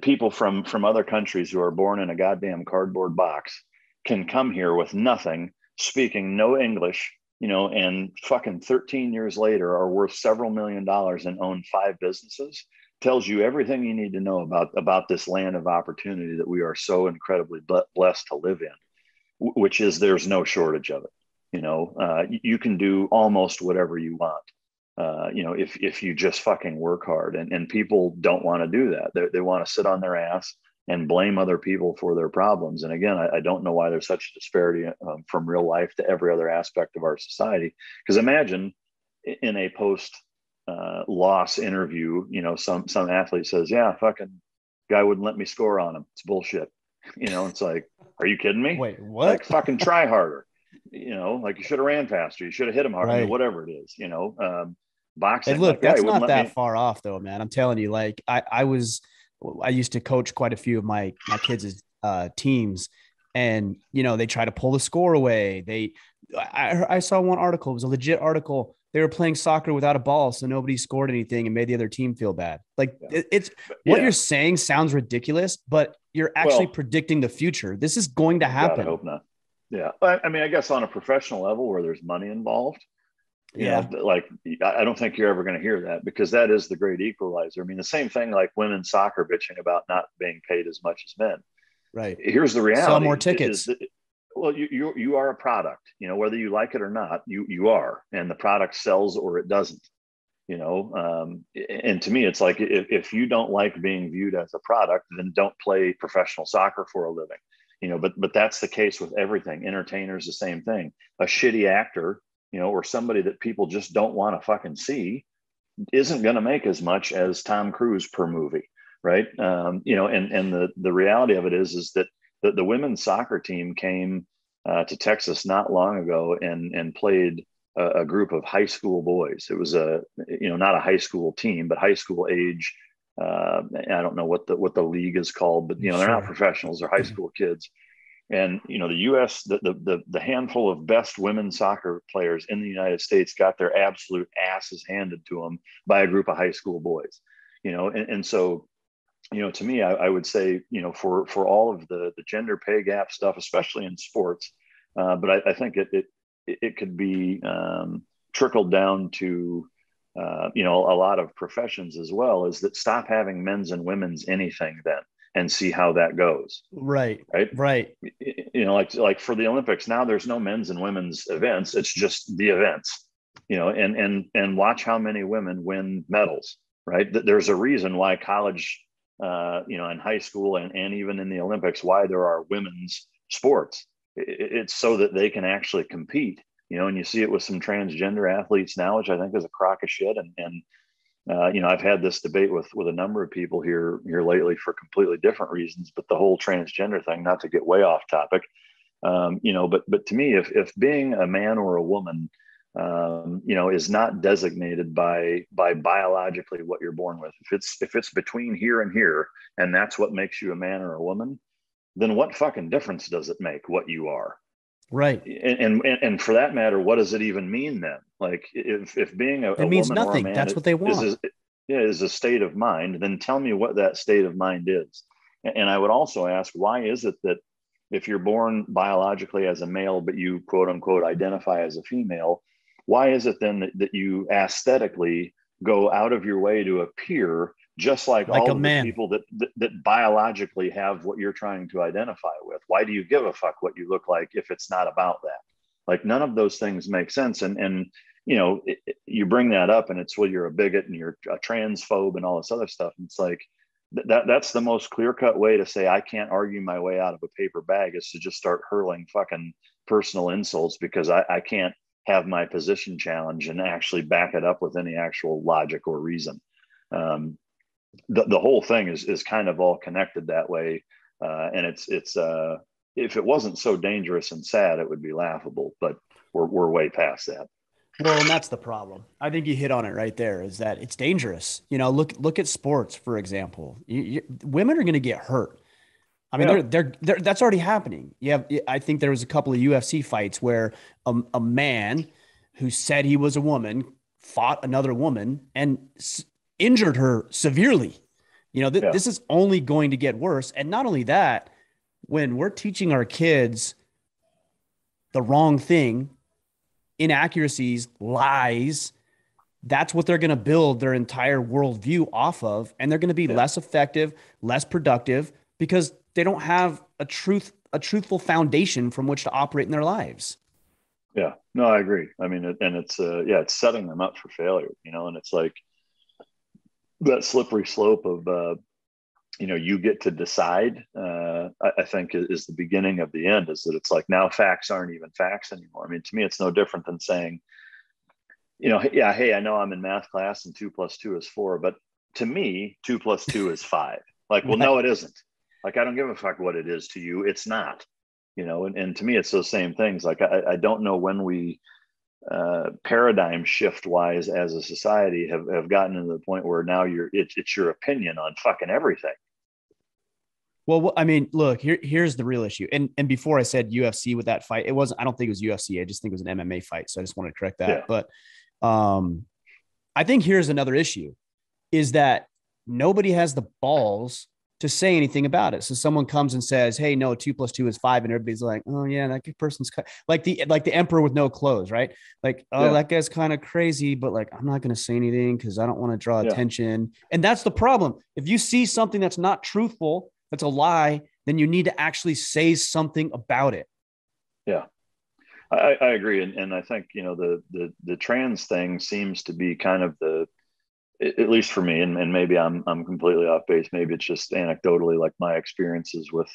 people from other countries who are born in a goddamn cardboard box can come here with nothing, speaking no English, and fucking 13 years later are worth several $1,000,000 and own 5 businesses, tells you everything you need to know about this land of opportunity that we are so incredibly blessed to live in, which is there's no shortage of it. You can do almost whatever you want. If you just fucking work hard, and people don't want to do that. They want to sit on their ass and blame other people for their problems. And again, I don't know why there's such a disparity from real life to every other aspect of our society. Because imagine in a post loss interview, some athlete says, "Yeah, fucking guy wouldn't let me score on him. It's bullshit." It's like, are you kidding me? Wait, Like, what? fucking try harder. Like you should have ran faster. You should have hit him hard. I mean, Right. whatever it is. Hey, Boxing, like, look, yeah, he that's wouldn't not let that me. far off though, man. I'm telling you, like I used to coach quite a few of my kids' teams, and they try to pull the score away. I saw one article, it was a legit article. They were playing soccer without a ball, so nobody scored anything and made the other team feel bad. Like Yeah, it's what you're yeah. saying sounds ridiculous, but you're actually Well, predicting the future. This is going to God, I happen. hope not. Yeah, I mean, I guess on a professional level where there's money involved, Yeah. like I don't think you're ever going to hear that, because that is the great equalizer. I mean, the same thing like women's soccer bitching about not being paid as much as men. Right. Here's the Sell more reality: is tickets. that, well, you are a product. Whether you like it or not, you are, and the product sells or it doesn't. And to me, it's like, if you don't like being viewed as a product, then don't play professional soccer for a living. But that's the case with everything. Entertainers, the same thing. A shitty actor, or somebody that people just don't want to fucking see, isn't going to make as much as Tom Cruise per movie, right? And the reality of it is that the women's soccer team came to Texas not long ago and played a group of high school boys. It was not a high school team, but high school age. I don't know what the league is called, but they're not Sure. professionals; they're high school kids. And the U.S. The handful of best women's soccer players in the United States got their absolute asses handed to them by a group of high school boys. And so to me, I would say for all of the gender pay gap stuff, especially in sports, but I think it could be trickled down to a lot of professions as well. Is that stop having men's and women's anything then, and see how that goes, Right. right? Right. Like for the Olympics now, there's no men's and women's events. It's just the events, and watch how many women win medals, right? There's a reason why college, in high school and even in the Olympics, why there are women's sports. It's so that they can actually compete, and you see it with some transgender athletes now, which I think is a crock of shit. And I've had this debate with a number of people here lately for completely different reasons, but the whole transgender thing, not to get way off topic, but to me, if being a man or a woman, is not designated by biologically what you're born with, if it's between here and here, and that's what makes you a man or a woman, then what fucking difference does it make what you are? Right. And for that matter, what does it even mean then? Like, if being a It means woman or a nothing. man That's what they is, want. is yeah, is a state of mind, then tell me what that state of mind is. And I would also ask, why is it that if you're born biologically as a male, but you quote unquote identify as a female, why is it then that you aesthetically go out of your way to appear just like Like a all of the man. people that biologically have what you're trying to identify with? Why do you give a fuck what you look like if it's not about that? Like, none of those things make sense. And you bring that up, and it's, well, you're a bigot and you're a transphobe and all this other stuff. And it's like, that's the most clear cut way to say I can't argue my way out of a paper bag, is to just start hurling fucking personal insults because I can't have my position challenged and actually back it up with any actual logic or reason. Um, the whole thing is kind of all connected that way, and it's if it wasn't so dangerous and sad, it would be laughable, but we're way past that. Well, and that's the problem. I think you hit on it right there, is that it's dangerous. You know, look at sports, for example. Women are going to get hurt. I mean, Yeah. that's already happening. I think there was a couple of UFC fights where a man who said he was a woman fought another woman and injured her severely. You know, Yeah. this is only going to get worse. And not only that, when we're teaching our kids the wrong thing, inaccuracies, lies, that's what they're going to build their entire worldview off of. And they're going to be Yeah. less effective, less productive, because they don't have a truthful foundation from which to operate in their lives. Yeah. No, I agree. I mean, and it's, yeah, it's setting them up for failure, and it's like that slippery slope of, you get to decide, I think is the beginning of the end, is that it's like now facts aren't even facts anymore. I mean, to me, it's no different than saying, yeah, hey, I know I'm in math class and 2 + 2 is 4, but to me, 2 + 2 is 5. Like, well, no, Right. it isn't. Like, I don't give a fuck what it is to you. It's not, and to me, it's those same things. Like, I don't know when we, paradigm shift wise as a society have gotten to the point where now it's your opinion on fucking everything. Well, I mean, look, here's the real issue. And before I said UFC with that fight, it wasn't, I don't think it was UFC. I just think it was an MMA fight. So I just want to correct that. Yeah. But um, I think here's another issue, is that nobody has the balls to say anything about it. So someone comes and says, "Hey, no, 2 + 2 is 5," and everybody's like, "Oh yeah, that person's like the emperor with no clothes, right? Like, oh, Yeah. that guy's kind of crazy, but like, I'm not going to say anything because I don't want to draw Yeah. attention." And that's the problem. If you see something that's not truthful, that's a lie, then you need to actually say something about it. Yeah. I agree. And I think, the trans thing seems to be kind of at least for me, and maybe I'm completely off base. Maybe it's just anecdotally, like my experiences with,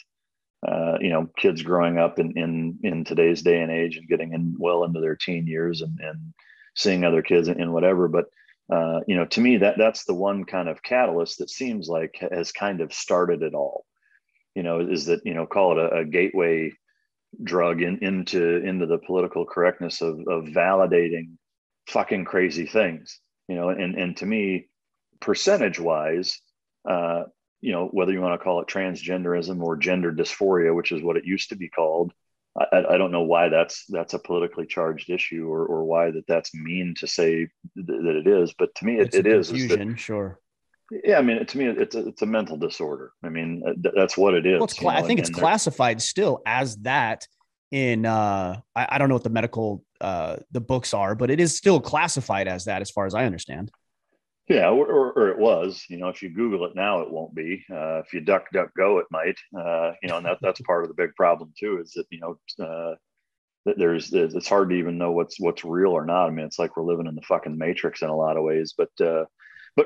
kids growing up in today's day and age and getting in well into their teen years and seeing other kids in whatever. But, to me, that's the one kind of catalyst that seems like has kind of started it all, is that, call it a gateway drug into the political correctness of validating fucking crazy things, and to me, percentage wise, whether you want to call it transgenderism or gender dysphoria, which is what it used to be called, I don't know why that's a politically charged issue, or why that's mean to say that it is, but to me It's a it is that, confusion, sure. yeah, I mean, to me it's a mental disorder. I mean, that's what it Well, is, I think it's and there, classified still as that in I don't know what the medical the books are, but it is still classified as that as far as I understand. yeah, or it was, if you Google it now, it won't be. If you duck go, it might. And that's part of the big problem too, is that, that it's hard to even know what's real or not. I mean, it's like we're living in the fucking matrix in a lot of ways. But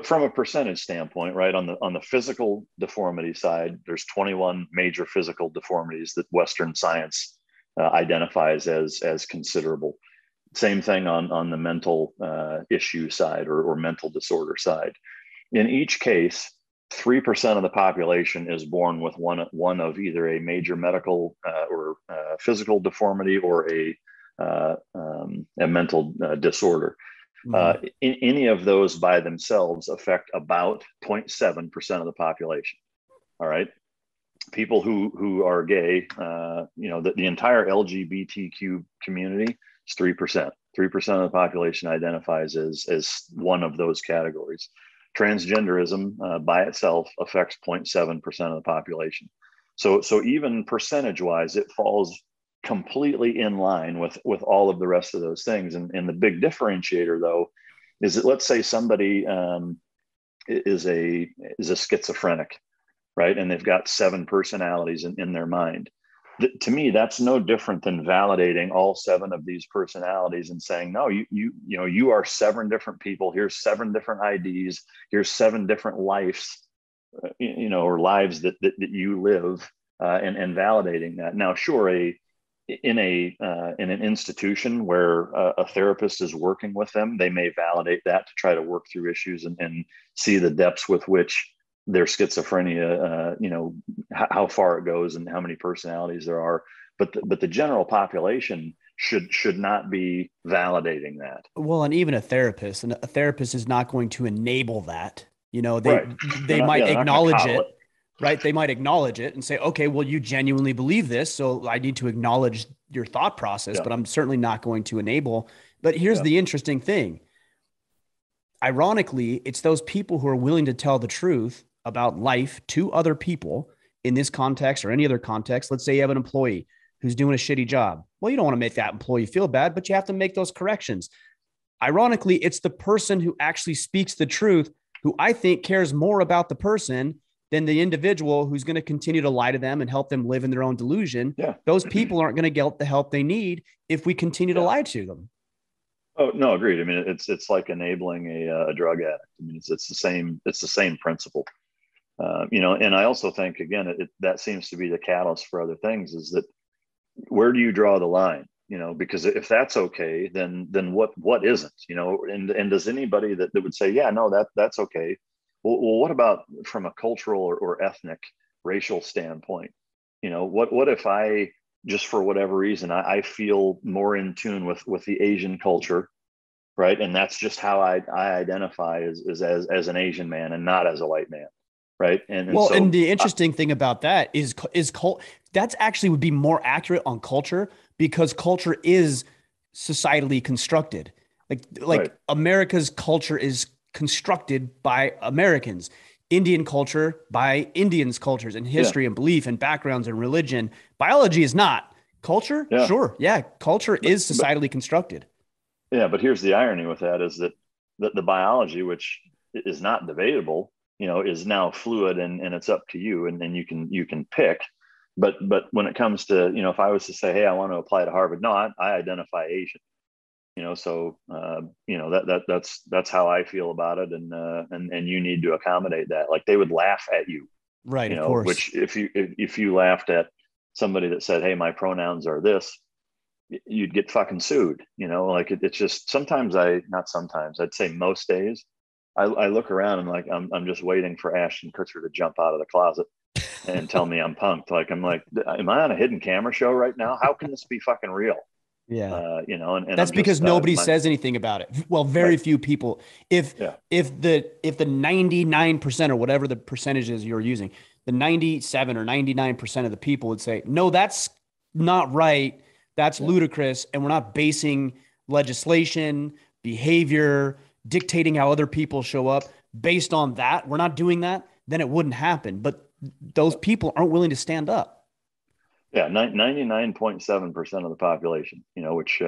from a percentage standpoint, right, on the physical deformity side, there's 21 major physical deformities that Western science identifies as considerable. Same thing on the mental issue side, or mental disorder side. In each case, 3% of the population is born with one of either a major medical or physical deformity, or a mental disorder. Mhm. In any of those by themselves affect about 0.7% of the population. All right. People who are gay, the entire LGBTQ community is 3%. 3% of the population identifies as one of those categories. Transgenderism by itself affects 0.7% of the population. So even percentage wise, it falls completely in line with all of the rest of those things. And the big differentiator, though, is that, let's say somebody is a schizophrenic, right? And they've got 7 personalities in their mind. To me, that's no different than validating all 7 of these personalities and saying, no, you are 7 different people. Here's 7 different IDs. Here's 7 different lives, or lives that you live, and validating that. Now, sure, in an institution where a therapist is working with them, they may validate that to try to work through issues and see the depths with which their schizophrenia, how far it goes and how many personalities there are. But the general population should not be validating that. Well, and even and a therapist is not going to enable that. You know, Right. they might They're not going to acknowledge coddle it. it, right? They might acknowledge it and say, okay, well, you genuinely believe this, so I need to acknowledge your thought process, Yeah. but I'm certainly not going to enable. But here's Yeah. the interesting thing. Ironically, it's those people who are willing to tell the truth about life to other people in this context or any other context. Let's say you have an employee who's doing a shitty job. Well, you don't want to make that employee feel bad, but you have to make those corrections. Ironically, it's the person who actually speaks the truth who I think cares more about the person than the individual who's going to continue to lie to them and help them live in their own delusion. Yeah. Those people aren't going to get the help they need if we continue to lie to them. Oh no, agreed. I mean, it's like enabling a drug addict. I mean, it's the same principle. And I also think again, that seems to be the catalyst for other things. Is that where do you draw the line? Because if that's okay, then what isn't? And does anybody that would say, yeah, no, that's okay? Well, what about from a cultural or ethnic, racial standpoint? What if I just for whatever reason I feel more in tune with the Asian culture, right? And that's just how I identify as an Asian man and not as a white man, right? And Well, so and the interesting thing about that is that's actually would be more accurate on culture because culture is societally constructed. Like right, America's culture is constructed by Americans. Indian culture by Indians' cultures and yeah, history and belief and backgrounds and religion. Biology is not. Culture, yeah, sure. Yeah, culture but is societally constructed. yeah, but here's the irony with that is that the biology, which is not debatable, is now fluid and it's up to you, and then you can pick. But when it comes to, if I was to say, hey, I want to apply to Harvard, no, I identify Asian, so that's how I feel about it, and you need to accommodate that. Like they would laugh at you, Right, of course. which if you laughed at somebody that said, hey, my pronouns are this, you'd get fucking sued. Like it's just not sometimes, I'd say most days, I look around and like I'm just waiting for Ashton Kutcher to jump out of the closet and tell me I'm punked. Like I'm like, am I on a hidden camera show right now? How can this be fucking real? Yeah. And That's I'm because just nobody says anything about it. Well, very right. few people. If Yeah. if the 99% or whatever the percentage is you're using, the 97 or 99% of the people would say, "No, that's not right. That's Yeah. ludicrous and we're not basing legislation, behavior, dictating how other people show up based on that. We're not doing that." Then it wouldn't happen. But those people aren't willing to stand up. Yeah. 99.7% of the population, which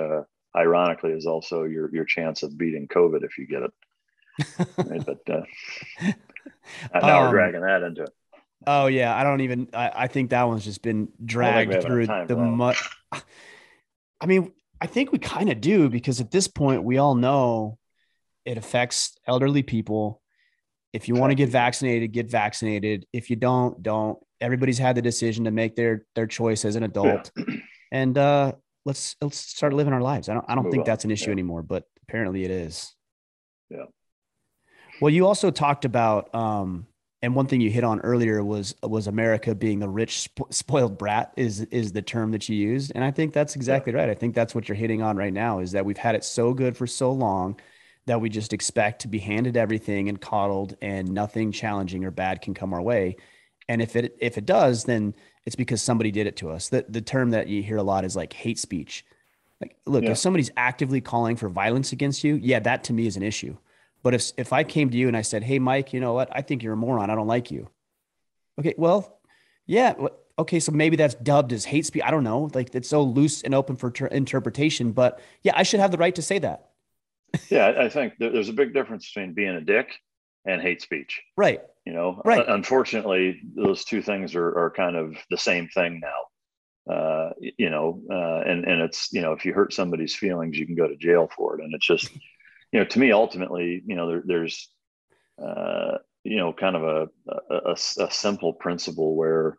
ironically is also your chance of beating COVID if you get it. Right. But now we're Um, dragging that into it. Oh yeah, I don't even. I think that one's just been I don't think we dragged have enough through time the for that one. mud. I mean, I think we kind of do because at this point we all know it affects elderly people. If you want to Exactly. get vaccinated. If you don't. Everybody's had the decision to make their choice as an Yeah. adult, and let's start living our lives. I don't Move think on. that's an issue Yeah. anymore, but apparently it is. Yeah. Well, you also talked about, and one thing you hit on earlier was America being the rich, spoiled brat is the term that you used, and I think that's Yeah. exactly right. I think that's what you're hitting on right now is that we've had it so good for so long that we just expect to be handed everything and coddled, and nothing challenging or bad can come our way. And if it does, then it's because somebody did it to us. The term that you hear a lot is like hate speech. Like, look, if Yeah. somebody's actively calling for violence against you, yeah, that to me is an issue. But if I came to you and I said, "Hey, Mike, you know what? I think you're a moron. I don't like you." Okay, well, yeah, okay, so maybe that's dubbed as hate speech. I don't know. Like it's so loose and open for interpretation. But yeah, I should have the right to say that. Yeah. I think there's a big difference between being a dick and hate speech. Right, right. Unfortunately, those two things are kind of the same thing now. And it's, if you hurt somebody's feelings, you can go to jail for it. And it's just, to me, ultimately, there's, kind of a simple principle where,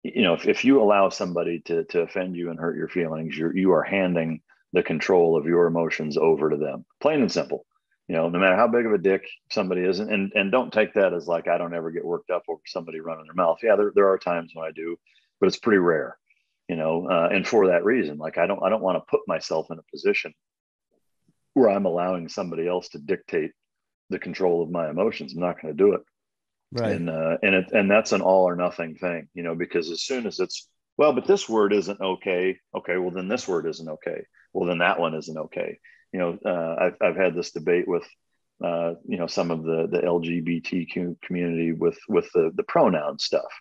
if you allow somebody to offend you and hurt your feelings, you are handing the control of your emotions over to them, plain and simple. No matter how big of a dick somebody is, and don't take that as like I don't ever get worked up over somebody running their mouth. Yeah, there are times when I do, but it's pretty rare. And for that reason, like I don't want to put myself in a position where I'm allowing somebody else to dictate the control of my emotions. I'm not going to do it. Right. And that's an all or nothing thing, because as soon as it's, well, but this word isn't okay. Okay, well then this word isn't okay. Well then that one isn't okay. I've had this debate with some of the LGBTQ community with the pronoun stuff.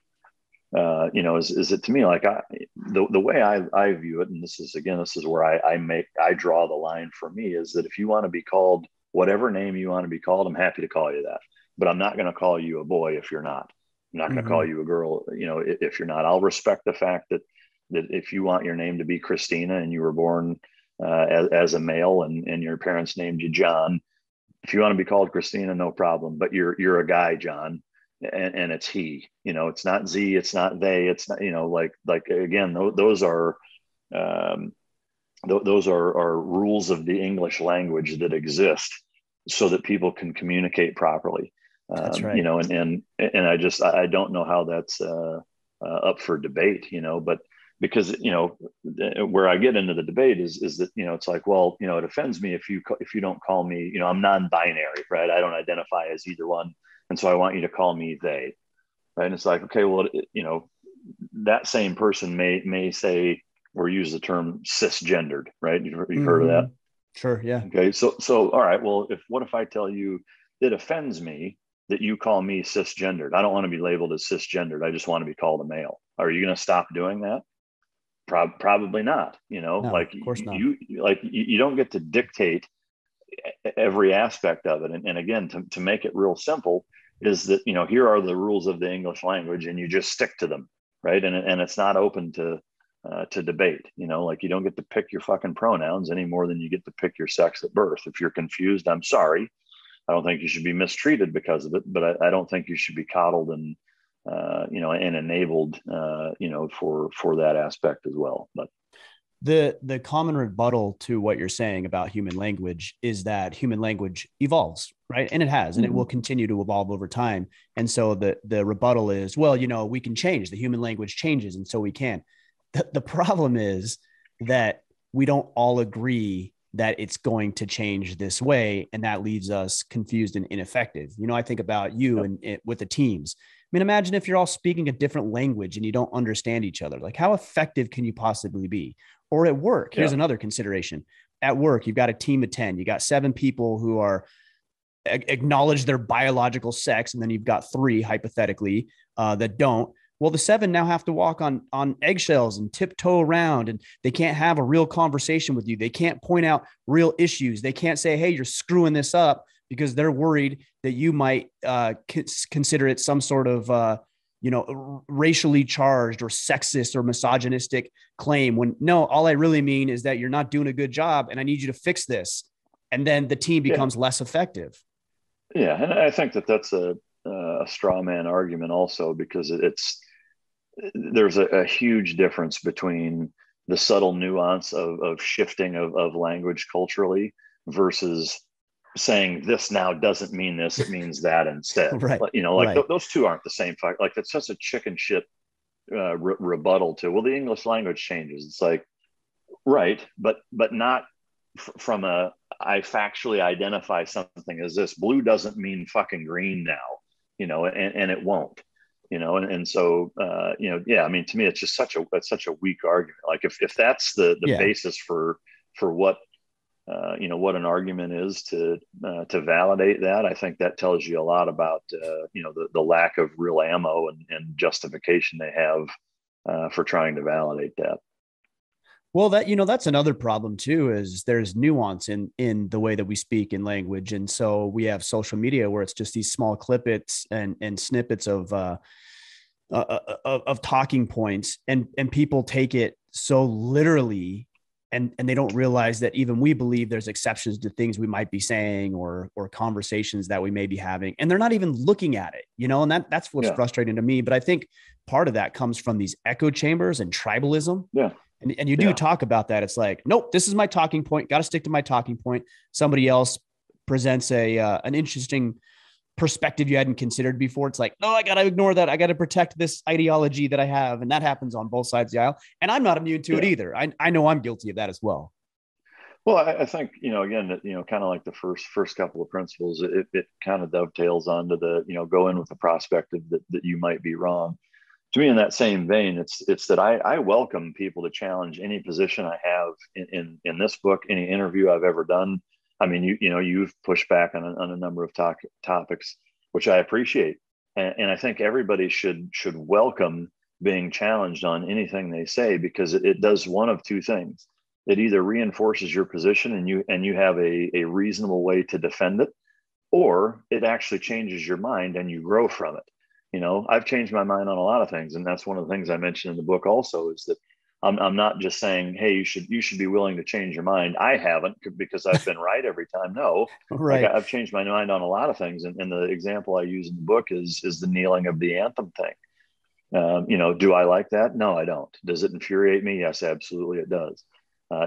Is it to me like the way I view it, and this is where I draw the line for me, is that if you want to be called whatever name you want to be called, I'm happy to call you that, but I'm not going to call you a boy if you're not. I'm not going to call you a girl, if you're not. I'll respect the fact that if you want your name to be Christina and you were born as a male and your parents named you John, if you want to be called Christina, no problem. But you're a guy, John, and it's he. It's not Z, it's not they, it's not like again, those are rules of the English language that exist so that people can communicate properly. That's right. And I don't know how that's up for debate, but because, where I get into the debate is that, it's like, well, it offends me if you don't call me, I'm non-binary, right? I don't identify as either one. And so I want you to call me they, right? And it's like, okay, well, that same person may say, or use the term cisgendered, right? You've heard of that? Sure. Yeah. Okay. So, all right. Well, what if I tell you it offends me that you call me cisgendered? I don't want to be labeled as cisgendered. I just want to be called a male. Are you going to stop doing that? Probably not. No, like of course not. you don't get to dictate every aspect of it. And again, to make it real simple is that, here are the rules of the English language and you just stick to them. Right. And it's not open to debate, like you don't get to pick your fucking pronouns any more than you get to pick your sex at birth. If you're confused, I'm sorry. I don't think you should be mistreated because of it, but I don't think you should be coddled and and enabled, for that aspect as well. But the common rebuttal to what you're saying about human language is that human language evolves, right? And it has, and it will continue to evolve over time. And so the rebuttal is, well, we can change. The human language changes, and so we can. The problem is that we don't all agree that it's going to change this way, and that leaves us confused and ineffective. I think about you and with the teams. I mean, imagine if you're all speaking a different language and you don't understand each other. Like, how effective can you possibly be? Or at work, here's another consideration. At work, you've got a team of 10. You got 7 people who are acknowledge their biological sex, and then you've got 3 hypothetically that don't. Well, the 7 now have to walk on eggshells and tiptoe around, and they can't have a real conversation with you. They can't point out real issues. They can't say, hey, you're screwing this up, because they're worried that you might consider it some sort of, racially charged or sexist or misogynistic claim, when no, all I really mean is that you're not doing a good job and I need you to fix this. And then the team becomes less effective. Yeah. And I think that's a straw man argument also, because there's a huge difference between the subtle nuance of shifting of language culturally versus saying this now doesn't mean this, it means that instead. Right. Those two aren't the same fact. Like, that's such a chicken shit rebuttal to, well, the English language changes. It's like, right, but not from I factually identify something as this. Blue doesn't mean fucking green now, and it won't. And so I mean, to me, it's just such a weak argument. Like, if that's the basis for what what an argument is to validate that, I think that tells you a lot about the lack of real ammo and justification they have for trying to validate that. Well, that's another problem too, is there's nuance in the way that we speak in language. And so we have social media where it's just these small clippets and snippets of talking points, and people take it so literally, and they don't realize that even we believe there's exceptions to things we might be saying or conversations that we may be having, and they're not even looking at it, and that's what's frustrating to me. But I think part of that comes from these echo chambers and tribalism. Yeah. And you do talk about that. It's like, nope, this is my talking point. Got to stick to my talking point. Somebody else presents an interesting perspective you hadn't considered before. It's like, no, I got to ignore that. I got to protect this ideology that I have. And that happens on both sides of the aisle. And I'm not immune to it either. I know I'm guilty of that as well. Well, I think, again, kind of like the first couple of principles, it kind of dovetails onto the, go in with the prospect of that you might be wrong. To me, in that same vein, it's that I welcome people to challenge any position I have in this book, any interview I've ever done. I mean, you've pushed back on a number of topics, which I appreciate, and I think everybody should welcome being challenged on anything they say, because it does one of two things. It either reinforces your position and you have a reasonable way to defend it, or it actually changes your mind and you grow from it. I've changed my mind on a lot of things, and that's one of the things I mentioned in the book also, is that I'm not just saying, hey, you should be willing to change your mind. I haven't, because I've been right every time. No, right. Like I've changed my mind on a lot of things. And the example I use in the book is the kneeling of the anthem thing. Do I like that? No, I don't. Does it infuriate me? Yes, absolutely it does.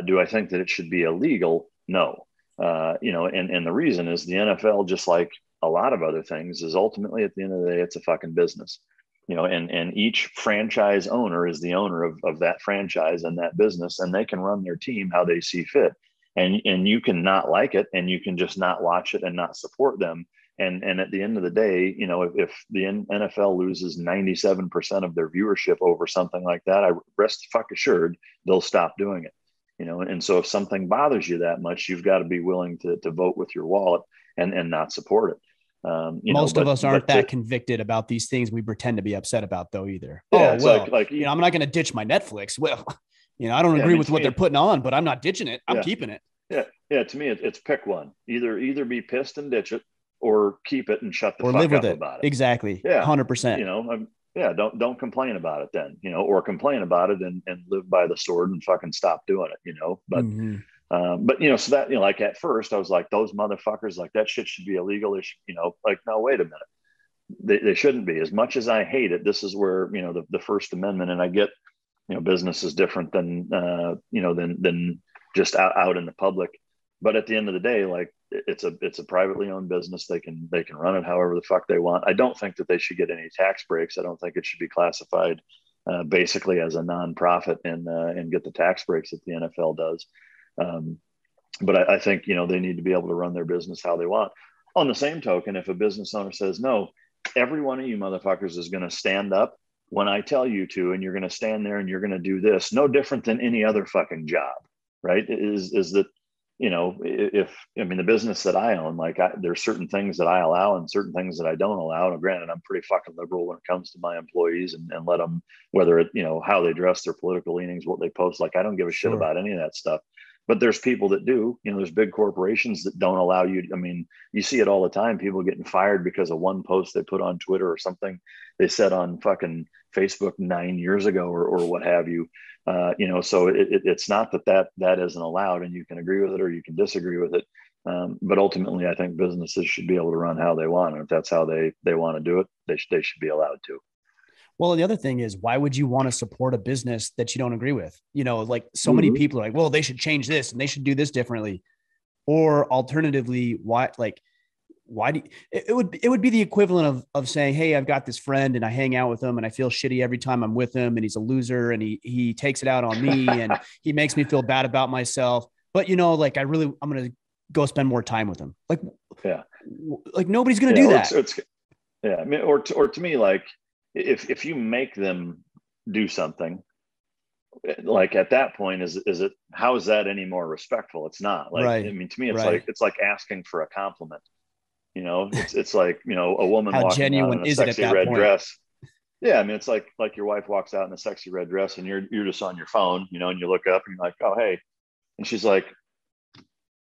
Do I think that it should be illegal? No. And the reason is the NFL, just like a lot of other things, is ultimately at the end of the day, it's a fucking business. And each franchise owner is the owner of that franchise and that business, and they can run their team how they see fit. And you can not like it, and you can just not watch it and not support them. And at the end of the day, if the NFL loses 97% of their viewership over something like that, I rest the fuck assured they'll stop doing it. And so if something bothers you that much, you've got to be willing to vote with your wallet and not support it. Most of us aren't that convicted about these things we pretend to be upset about, though, either. Yeah, it's like I'm not going to ditch my Netflix. Well, I don't agree with what they're putting on, but I'm not ditching it. I'm keeping it. Yeah. To me, it's pick one. Either be pissed and ditch it, or keep it and shut the fuck live with up it. about it. Exactly. Yeah, 100%. Don't complain about it then. Or complain about it and live by the sword and fucking stop doing it. But. Mm-hmm. So that, like at first I was like, those motherfuckers, like that shit should be illegal. They should, like, no, wait a minute. They shouldn't be. As much as I hate it, this is where, the First Amendment, and I get, business is different than, than just out in the public. But at the end of the day, like it's a privately owned business. They can run it however the fuck they want. I don't think that they should get any tax breaks. I don't think it should be classified basically as a nonprofit and get the tax breaks that the NFL does. But I think, they need to be able to run their business how they want. On the same token, if a business owner says, no, every one of you motherfuckers is going to stand up when I tell you to, and you're going to stand there and you're going to do this, no different than any other fucking job, right? Is that, the business that I own, like there's certain things that I allow and certain things that I don't allow. And granted, I'm pretty fucking liberal when it comes to my employees and let them, whether it, how they dress, their political leanings, what they post, like I don't give a shit about any of that stuff. But there's people that do, there's big corporations that don't allow you. You see it all the time, people getting fired because of one post they put on Twitter or something they said on fucking Facebook 9 years ago or what have you. So it's not that isn't allowed, and you can agree with it or you can disagree with it. But ultimately, I think businesses should be able to run how they want. And if that's how they want to do it, they should be allowed to. Well, the other thing is, why would you want to support a business that you don't agree with? Like so many people are like, well, they should change this and they should do this differently. Or alternatively, why do it would be the equivalent of saying, hey, I've got this friend and I hang out with him and I feel shitty every time I'm with him and he's a loser and he takes it out on me and he makes me feel bad about myself. But I'm going to go spend more time with him. Like nobody's going to do that. Or to me, like, if you make them do something, like at that point, is it, how is that any more respectful? It's not. Like, right. To me, it's like asking for a compliment. It's like, a woman how walking genuine out in a sexy red dress. Yeah. It's like your wife walks out in a sexy red dress and you're just on your phone, and you look up and you're like, oh, hey. And she's like,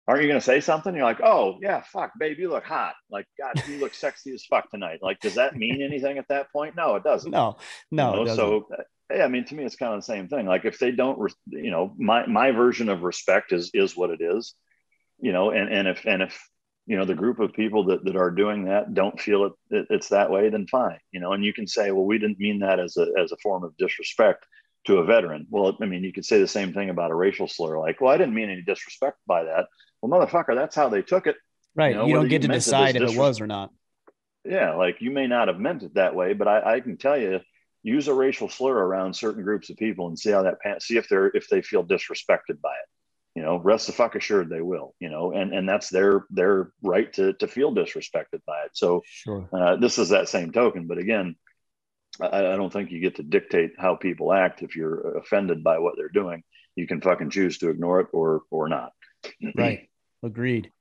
aren't you going to say something? You're like, oh yeah, fuck, babe, you look hot. Like, God, you look sexy as fuck tonight. Like, does that mean anything at that point? No, it doesn't. No, it doesn't. So, yeah, to me, it's kind of the same thing. Like, if they don't, my version of respect is what it is, and if the group of people that are doing that don't feel it's that way, then fine, and you can say, well, we didn't mean that as a form of disrespect to a veteran. Well, you could say the same thing about a racial slur. Like, well, I didn't mean any disrespect by that. Well, motherfucker, that's how they took it. Right. You whether don't you get to meant it as decide if it was or not. yeah, like you may not have meant it that way, but I can tell you, use a racial slur around certain groups of people and see how see if they feel disrespected by it. Rest the fuck assured they will. And that's their right to feel disrespected by it. So Sure. this is that same token, but again, I don't think you get to dictate how people act. If you're offended by what they're doing, you can fucking choose to ignore it or not. Right. Agreed.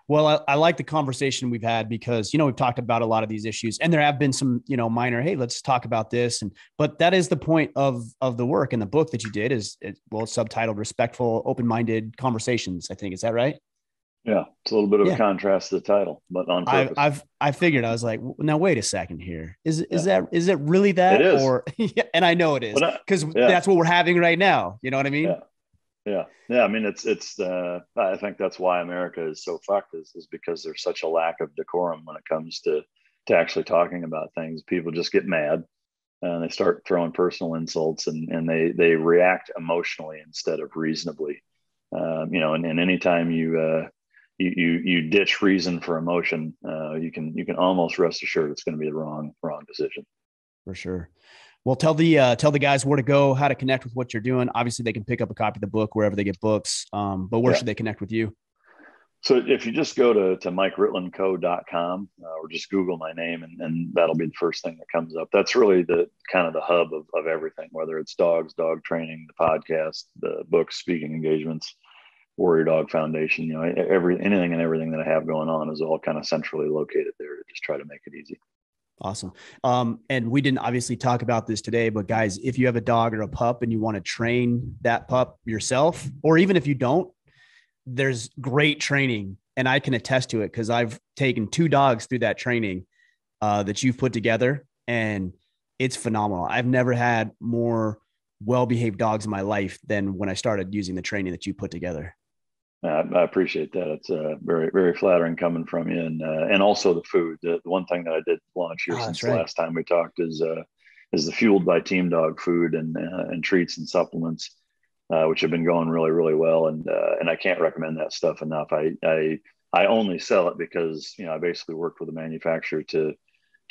Well, I like the conversation we've had because, we've talked about a lot of these issues and there have been some, minor, hey, let's talk about this. But that is the point of the work and the book that you did is it's subtitled Respectful, Open-Minded Conversations. I think, is that right? Yeah. It's a little bit of a Yeah. contrast to the title, but on purpose. I figured, I was like, now wait a second here. Is Yeah. it really It that? is. Or, yeah, and I know it is because Yeah. that's what we're having right now. You know what I mean? Yeah. Yeah. I mean, I think that's why America is so fucked is because there's such a lack of decorum when it comes to actually talking about things. People just get mad and they start throwing personal insults and they react emotionally instead of reasonably. And anytime you ditch reason for emotion, you can almost rest assured it's going to be the wrong decision. For sure. Well, tell the guys where to go, how to connect with what you're doing. Obviously, they can pick up a copy of the book wherever they get books. But where should they connect with you? So if you just go to MikeRitlandCo.com or just Google my name and that'll be the first thing that comes up. That's really the kind of the hub of everything, whether it's dogs, dog training, the podcast, the books, speaking engagements, Warrior Dog Foundation, anything and everything that I have going on is all kind of centrally located there to just try to make it easy. Awesome. And we didn't obviously talk about this today, but guys, if you have a dog or a pup and you want to train that pup yourself, or even if you don't, there's great training. And I can attest to it because I've taken 2 dogs through that training that you've put together, and it's phenomenal. I've never had more well-behaved dogs in my life than when I started using the training that you put together. I appreciate that. It's very, very flattering coming from you, and also the food. The one thing that I did launch here since the last time we talked is the Fueled by Team Dog food and treats and supplements, which have been going really, really well. And I can't recommend that stuff enough. I only sell it because I basically worked with a manufacturer to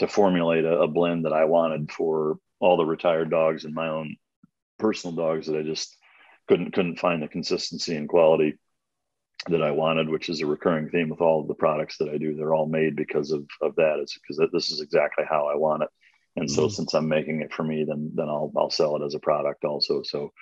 formulate a blend that I wanted for all the retired dogs and my own personal dogs that I just couldn't find the consistency and quality that I wanted, which is a recurring theme with all of the products that I do. They're all made because of that. It's because this is exactly how I want it. And so since I'm making it for me, then I'll sell it as a product also. So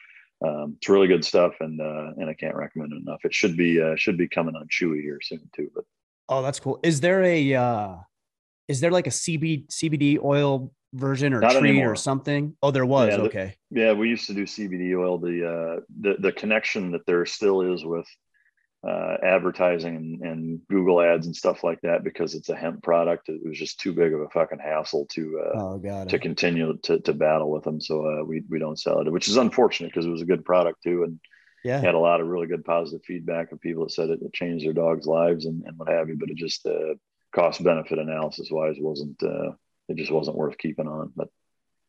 it's really good stuff, and I can't recommend it enough. It should be coming on Chewy here soon too. But that's cool. Is there like a CBD oil version or not treat anymore. Or something? Oh, there was. Okay. We used to do CBD oil. The connection that there still is with advertising and Google ads and stuff like that, because it's a hemp product, it was just too big of a fucking hassle to continue to battle with them. So we don't sell it, which is unfortunate because it was a good product too, and had a lot of really good positive feedback of people that said it changed their dogs' lives and what have you. But it just cost benefit analysis wise it just wasn't worth keeping on. But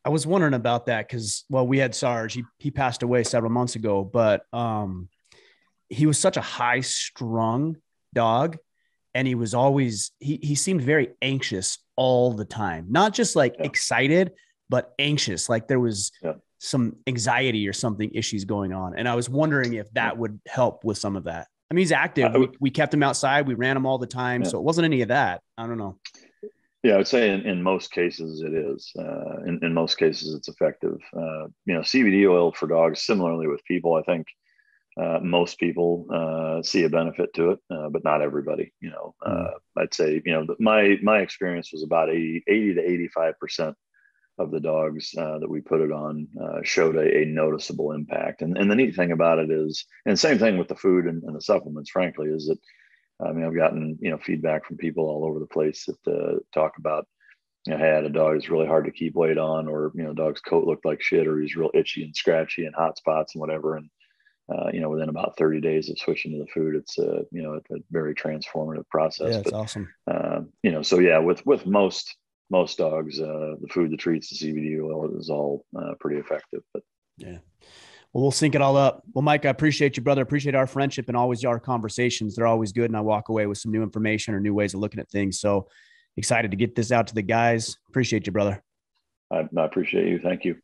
I was wondering about that because, well, we had Sarge. He passed away several months ago, but he was such a high strung dog. And he was always, he seemed very anxious all the time, not just like excited, but anxious. Like there was some anxiety or something issues going on. And I was wondering if that would help with some of that. I mean, he's active. We kept him outside. We ran him all the time. So it wasn't any of that. I don't know. Yeah, I would say in most cases it is. In most cases it's effective. CBD oil for dogs, similarly with people, I think most people see a benefit to it, but not everybody. I'd say my experience was about 80 to 85% of the dogs that we put it on showed a noticeable impact. And the neat thing about it is, and same thing with the food and the supplements, frankly, is that I've gotten feedback from people all over the place that talk about I had a dog that's really hard to keep weight on, or dog's coat looked like shit, or he's real itchy and scratchy and hot spots and whatever. And within about 30 days of switching to the food, it's a very transformative process. Yeah, it's awesome. So yeah, with most dogs, the food, the treats, the CBD oil is all pretty effective. But yeah. Well, we'll sync it all up. Well, Mike, I appreciate you, brother. Appreciate our friendship and always our conversations. They're always good. And I walk away with some new information or new ways of looking at things. So excited to get this out to the guys. Appreciate you, brother. I appreciate you. Thank you.